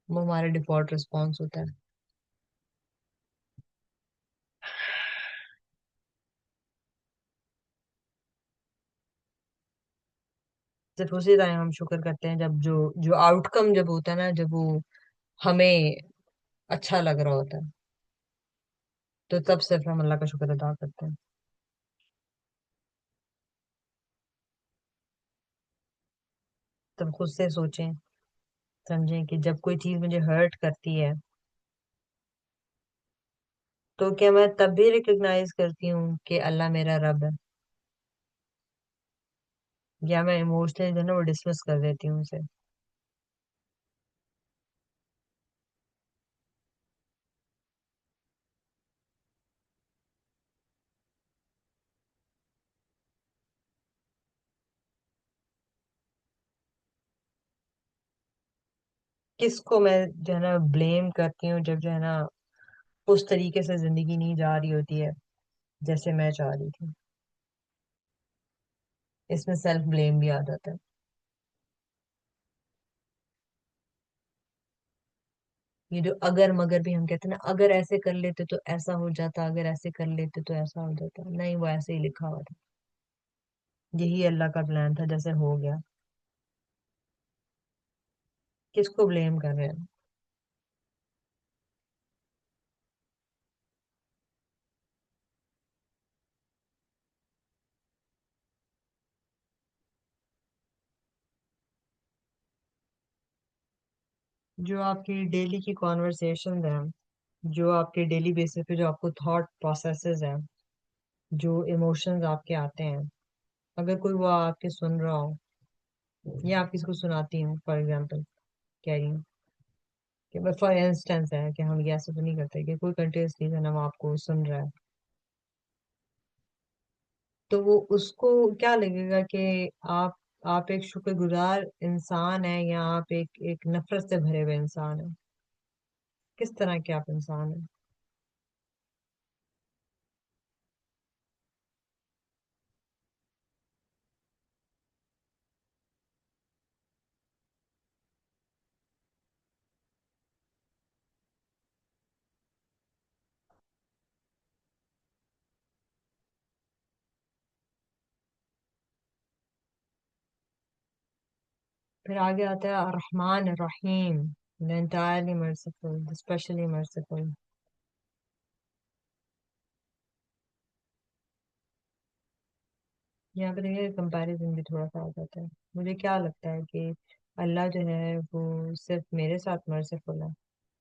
وہ ہمارا ڈیفالٹ ریسپانس ہوتا ہے۔ صرف اسی ٹائم ہم شکر کرتے ہیں جب جو آؤٹ کم جب ہوتا ہے نا، جب وہ ہمیں اچھا لگ رہا ہوتا ہے، تو تب صرف ہم اللہ کا شکر ادا کرتے ہیں۔ تب خود سے سوچیں، سمجھیں کہ جب کوئی چیز مجھے ہرٹ کرتی ہے تو کیا میں تب بھی ریکگنائز کرتی ہوں کہ اللہ میرا رب ہے، یا میں ایموشنلی جو ہے نا وہ ڈسمس کر دیتی ہوں اسے؟ کس کو میں جو ہے نا بلیم کرتی ہوں جب جو ہے نا اس طریقے سے زندگی نہیں جا رہی ہوتی ہے جیسے میں چاہ رہی تھی؟ اس میں سیلف بلیم بھی آ جاتا ہے۔ یہ جو اگر مگر بھی ہم کہتے ہیں نا، اگر ایسے کر لیتے تو ایسا ہو جاتا، اگر ایسے کر لیتے تو ایسا ہو جاتا، نہیں، وہ ایسے ہی لکھا ہوا تھا، یہی اللہ کا پلان تھا، جیسے ہو گیا۔ کس کو بلیم کر رہے ہیں؟ جو آپ کی ڈیلی کی کانورسیشن ہیں، جو آپ کے ڈیلی بیسس پہ جو آپ کو تھاٹ پروسیسز ہیں، جو ایموشنز آپ کے آتے ہیں، اگر کوئی وہ آپ کے سن رہا ہو، یا آپ کسی کو سناتی ہوں، فار ایگزامپل کہہ رہی ہوں کہ فار انسٹنس ہے کہ ہم یہ ایسے تو نہیں کرتے کہ کوئی کنٹینیوسلی جو ہے نا وہ آپ کو سن رہا ہے، تو وہ اس کو کیا لگے گا کہ آپ آپ ایک شکر گزار انسان ہیں یا آپ ایک نفرت سے بھرے ہوئے انسان ہیں؟ کس طرح کے آپ انسان ہیں؟ پھر آگے آتا ہے الرحمن الرحیم، the entirely merciful, the specially merciful. یہاں پہ دیکھیں کمپیریزن بھی تھوڑا سا آ جاتا ہے. مجھے کیا لگتا ہے کہ اللہ جو ہے وہ صرف میرے ساتھ مرسیفل ہے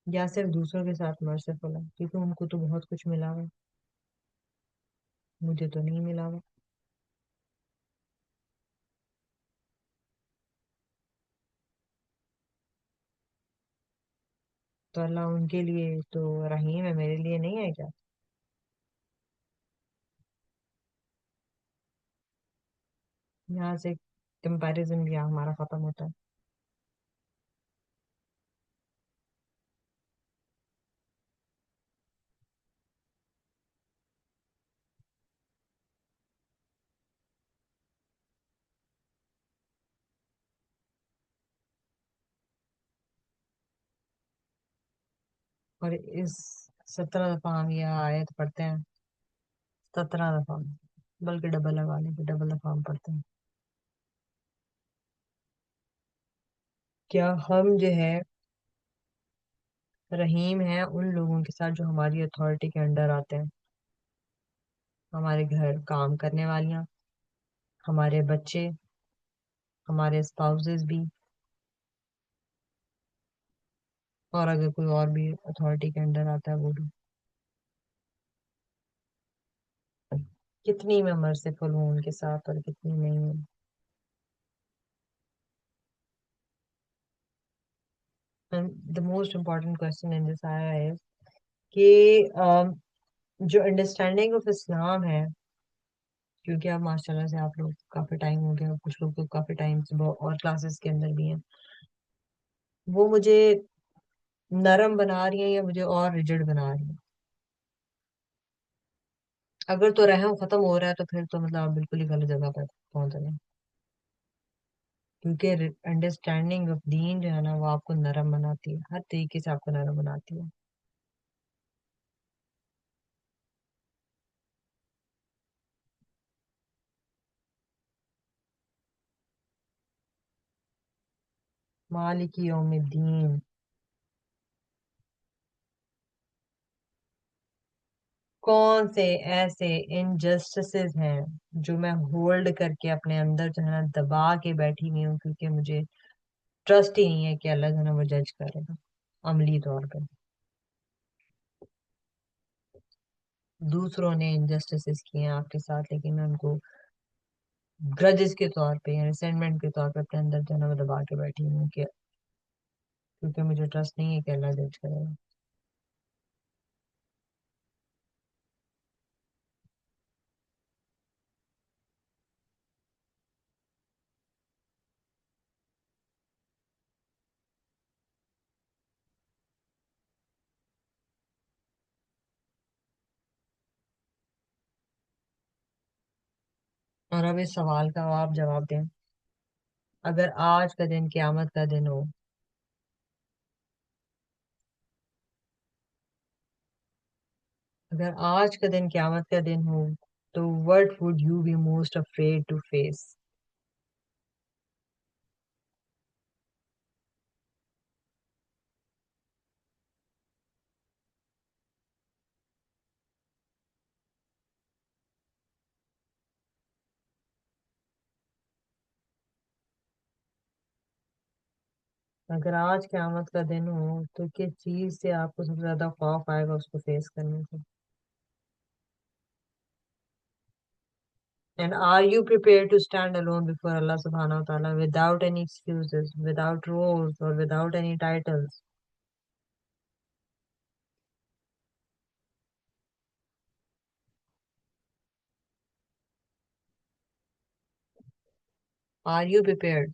یا صرف دوسروں کے ساتھ مرسیفل ہے، کیونکہ ان کو تو بہت کچھ ملا ہوا، مجھے تو نہیں ملا ہوا. تو اللہ ان کے لیے تو رحیم ہے، میرے لیے نہیں ہے کیا؟ یہاں سے کمپیریزن بھی ہمارا ختم ہوتا ہے. اور اس 17 دفعہ ہم یہ آیت پڑھتے ہیں، 17 دفعہ، بلکہ ڈبل لگا لیں کہ ڈبل دفعہ ہم پڑھتے ہیں. کیا ہم جو ہے رحیم ہیں ان لوگوں کے ساتھ جو ہماری اتھارٹی کے انڈر آتے ہیں؟ ہمارے گھر کام کرنے والیاں، ہمارے بچے، ہمارے اسپاؤزز بھی، اور اگر کوئی اور بھی اتھارٹی کے انڈر آتا ہے وہ بھی. کتنی میں مرسیفل ہوں ان کے ساتھ اور کتنی نہیں ہوں. And the most important question in this ayah is کہ جو انڈرسٹینڈنگ آف اسلام ہے، کیونکہ اب ماشاء اللہ سے آپ لوگ کافی ٹائم ہو گیا، کچھ لوگ تو کافی ٹائم سے اور کلاسز کے اندر بھی ہیں، وہ مجھے نرم بنا رہی ہیں یا مجھے اور ریجڈ بنا رہی ہیں؟ اگر تو رحم ختم ہو رہا ہے تو پھر تو مطلب آپ بالکل ہی غلط جگہ پر پہنچ رہے ہیں، کیونکہ انڈرسٹینڈنگ آف دین جو ہے نا وہ آپ کو نرم بناتی ہے، ہر طریقے سے آپ کو نرم بناتی ہے. مالک یوم الدین. کون سے ایسے انجسٹسز ہیں جو میں ہولڈ کر کے اپنے اندر جو ہے نا دبا کے بیٹھی ہوئی ہوں، کیونکہ مجھے ٹرسٹ ہی نہیں ہے کہ اللہ جو ہے نا وہ جج کرے گا عملی طور پہ. دوسروں نے انجسٹسز کیے ہیں آپ کے ساتھ، لیکن میں ان کو گرجز کے طور پہ یا ریسینٹمنٹ کے طور پہ اپنے اندر جو ہے نا وہ دبا کے بیٹھی ہوں کہ کیونکہ مجھے ٹرسٹ نہیں ہے کہ اللہ جج کرے گا. اور اب اس سوال کا آپ جواب دیں. اگر آج کا دن قیامت کا دن ہو، اگر آج کا دن قیامت کا دن ہو تو what would you be most afraid to face؟ اگر آج قیامت کا دن ہو تو کس چیز سے آپ کو سب سے زیادہ خوف آئے گا اس کو فیس کرنے سے؟ And are you prepared to stand alone before Allah subhanahu wa ta'ala without any excuses, without roles or without any titles? Are you prepared?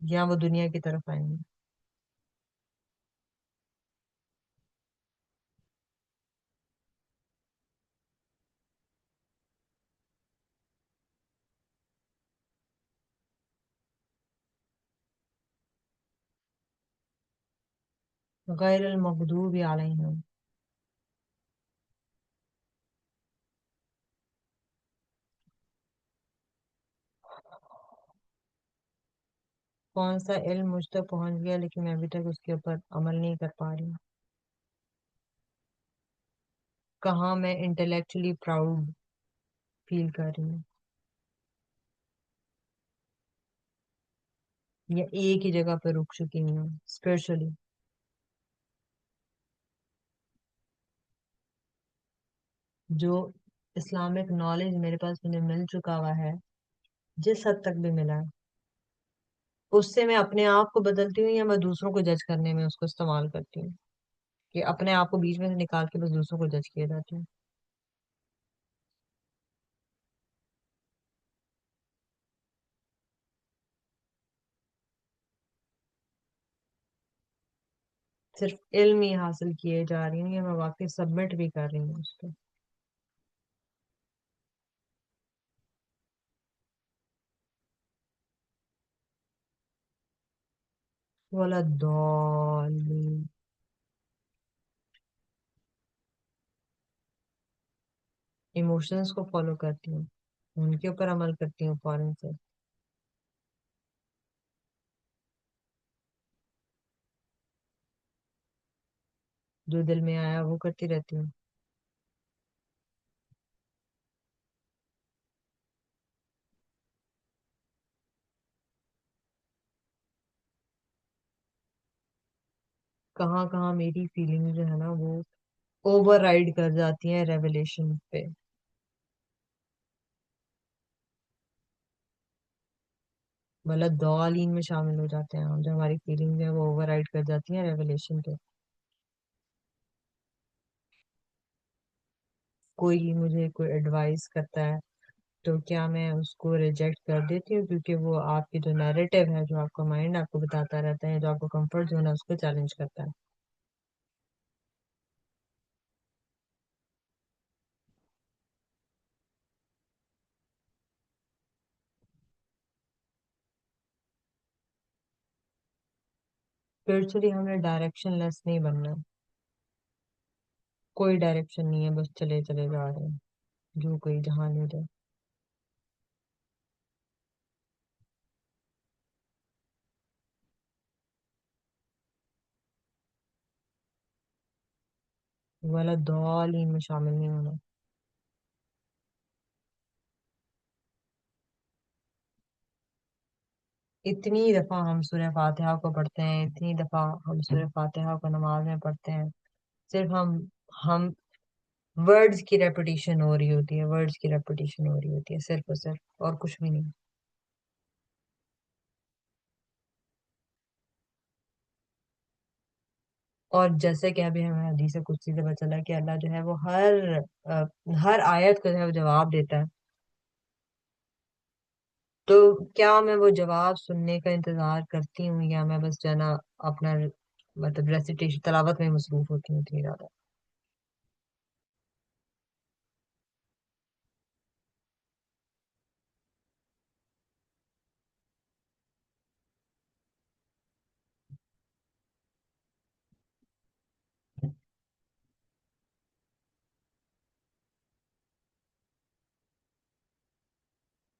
یا وہ دنیا کی طرف آئیں گے. غیر المغضوب علیہم. کون سا علم مجھ تک پہنچ گیا لیکن میں ابھی تک اس کے اوپر عمل نہیں کر پا رہی ہوں؟ کہاں میں انٹلیکچولی پراؤڈ فیل کر رہی ہوں، یا ایک ہی جگہ پہ رک چکی ہوں اسپرچولی؟ جو اسلامک نالج میرے پاس مجھے مل چکا ہوا ہے، جس حد تک بھی ملا ہے، اس سے میں اپنے آپ کو بدلتی ہوں یا میں دوسروں کو جج کرنے میں اس کو استعمال کرتی ہوں، کہ اپنے آپ کو بیچ میں سے نکال کے بس دوسروں کو جج کیا جاتی ہوں؟ صرف علم ہی حاصل کیے جا رہی ہوں یا میں واقعی سبمٹ بھی کر رہی ہوں اس پہ؟ ولا الضالین. ایموشنس کو فالو کرتی ہوں، ان کے اوپر عمل کرتی ہوں فوراً سے. جو دل میں آیا وہ کرتی رہتی ہوں. کہاں کہاں میری فیلنگ جو ہے نا وہ اوور رائڈ کر جاتی ہیں ریولیشن پہ. مطلب دالین میں شامل ہو جاتے ہیں ہم، جو ہماری فیلنگ ہے وہ اوور رائڈ کر جاتی ہیں ریولیشن پہ. کوئی مجھے کوئی ایڈوائس کرتا ہے تو کیا میں اس کو ریجیکٹ کر دیتی ہوں کیونکہ وہ آپ کی جو نیریٹو ہے، جو آپ کا مائنڈ آپ کو بتاتا رہتا ہے، جو آپ کو کمفرٹ زون ہے، اس کو چیلنج کرتا ہے؟ اسپرچولی ہم نے ڈائریکشن لیس نہیں بننا. کوئی ڈائریکشن نہیں ہے، بس چلے چلے جا رہے ہیں جو کوئی جہاں لے جائے. والا دالین میں شامل نہیں ہونا. اتنی دفعہ ہم سورہ فاتحہ کو پڑھتے ہیں، اتنی دفعہ ہم سورہ فاتحہ کو نماز میں پڑھتے ہیں، صرف ہم ورڈز کی ریپیٹیشن ہو رہی ہوتی ہے، ورڈز کی ریپیٹیشن ہو رہی ہوتی ہے، صرف اور صرف، اور کچھ بھی نہیں. اور جیسے کہ ابھی ہمیں حدیث قدسی سے پتہ چلا کہ اللہ جو ہے وہ ہر آیت کو جو ہے وہ جواب دیتا ہے. تو کیا میں وہ جواب سننے کا انتظار کرتی ہوں یا میں بس جانا اپنا مطلب ریسیٹیشن تلاوت میں مصروف ہوتی ہوں اتنی زیادہ؟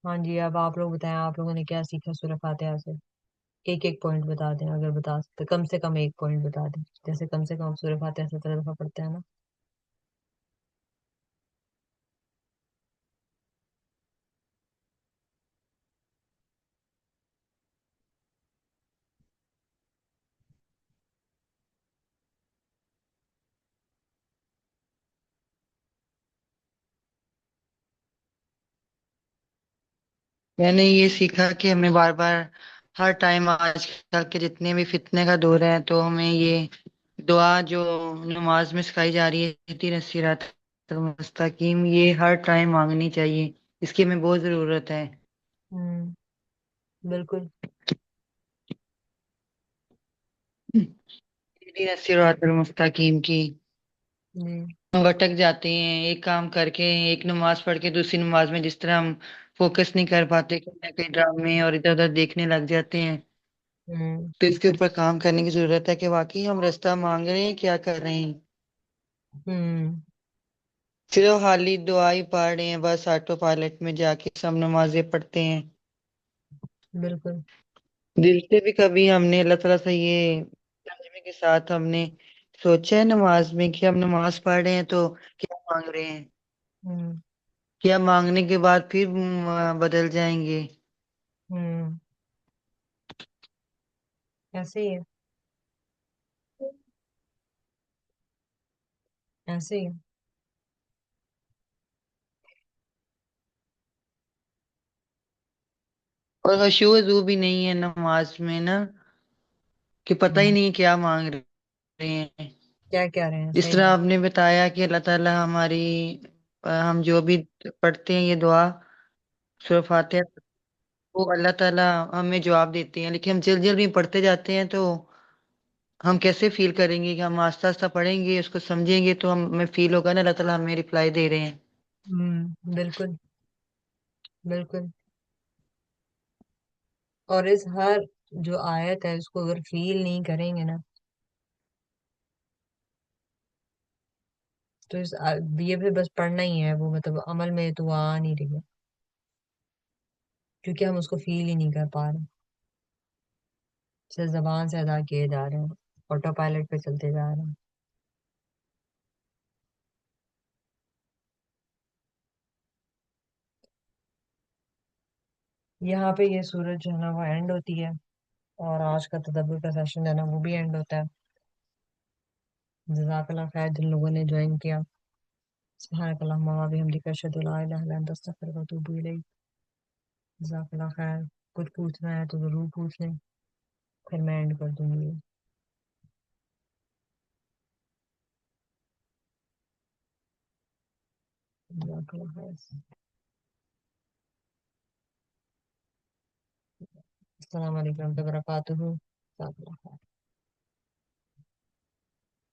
ہاں جی، اب آپ لوگ بتائیں، آپ لوگوں نے کیا سیکھا سورہ فاتحہ سے؟ ایک ایک پوائنٹ بتا دیں اگر بتا سکتے، کم سے کم ایک پوائنٹ بتا دیں. جیسے کم سے کم سورہ فاتحہ 17 دفعہ پڑھتے ہیں نا. میں نے یہ سیکھا کہ ہمیں بار بار ہر ٹائم، آج کل کے جتنے بھی فتنے کا دور ہے، تو ہمیں یہ دعا جو نماز میں سکھائی جا رہی ہے، اهدنا الصراط المستقیم، یہ ہر ٹائم مانگنی چاہیے. اس کی ہمیں بہت ضرورت ہے. ہوں، بالکل. اهدنا الصراط المستقیم کی جی ہم بھٹک جاتے ہیں ایک کام کر کے ایک نماز پڑھ کے دوسری نماز میں جس طرح ہم فوکس نہیں کر پاتے کہیں نہ کہیں ڈرامے اور ادھر ادھر دیکھنے لگ جاتے ہیں ہوں تو اس کے اوپر کام کرنے کی ضرورت ہے کہ واقعی ہم راستہ مانگ رہے ہیں کیا کر رہے ہیں ہوں صرف حالی دعا ہی پڑھ رہے ہیں بس آٹو پائلٹ میں جا کے سب نمازیں پڑھتے ہیں بالکل دل سے بھی کبھی ہم نے اللہ تعالیٰ سے یہ ترجمے کے ساتھ ہم نے سوچا ہے نماز میں کہ ہم نماز پڑھ رہے ہیں تو کیا مانگ رہے ہیں ہوں کیا مانگنے کے بعد پھر بدل جائیں گے ہوں ایسے ہی ہے ایسے ہی ہے اور خشوع و خضوع بھی نہیں ہے نماز میں نا کہ پتہ ہی ہوں نہیں کیا مانگ رہے ہیں کیا کہہ رہے ہیں جس صحیح طرح بات آپ نے بتایا کہ اللہ تعالیٰ ہماری ہم جو بھی پڑھتے ہیں یہ دعا سورہ فاتحہ وہ اللہ تعالیٰ ہمیں جواب دیتے ہیں لیکن ہم جلد جلد میں پڑھتے جاتے ہیں تو ہم کیسے فیل کریں گے کہ ہم آہستہ آہستہ پڑھیں گے اس کو سمجھیں گے تو ہمیں فیل ہوگا نا اللہ تعالیٰ ہمیں رپلائی دے رہے ہیں بالکل بالکل اور اس ہر جو آیت ہے اس کو اگر فیل نہیں کریں گے نا تو یہ بھی بس پڑھنا ہی ہے وہ مطلب عمل میں تو وہ آ نہیں رہی ہے کیونکہ ہم اس کو فیل ہی نہیں کر پا رہے صرف زبان سے ادا کیے جا رہے ہیں آٹو پائلٹ پہ چلتے جا رہے ہیں یہاں پہ یہ سورج جو ہے نا وہ اینڈ ہوتی ہے اور آج کا تدبر کا سیشن جو ہے نا وہ بھی اینڈ ہوتا ہے جزاک اللہ خیر جن لوگوں نے جوائن کیا سبحانک اللہم و بحمدک اشہد ان لا الہ الا انت استغفرک و اتوب الیک جزاک اللہ خیر کچھ پوچھنا ہے تو ضرور پوچھ لیں پھر میں اینڈ کر دوں گی جزاک اللہ خیر السلام علیکم ورحمۃ اللہ وبرکاتہ جزاک اللہ خیر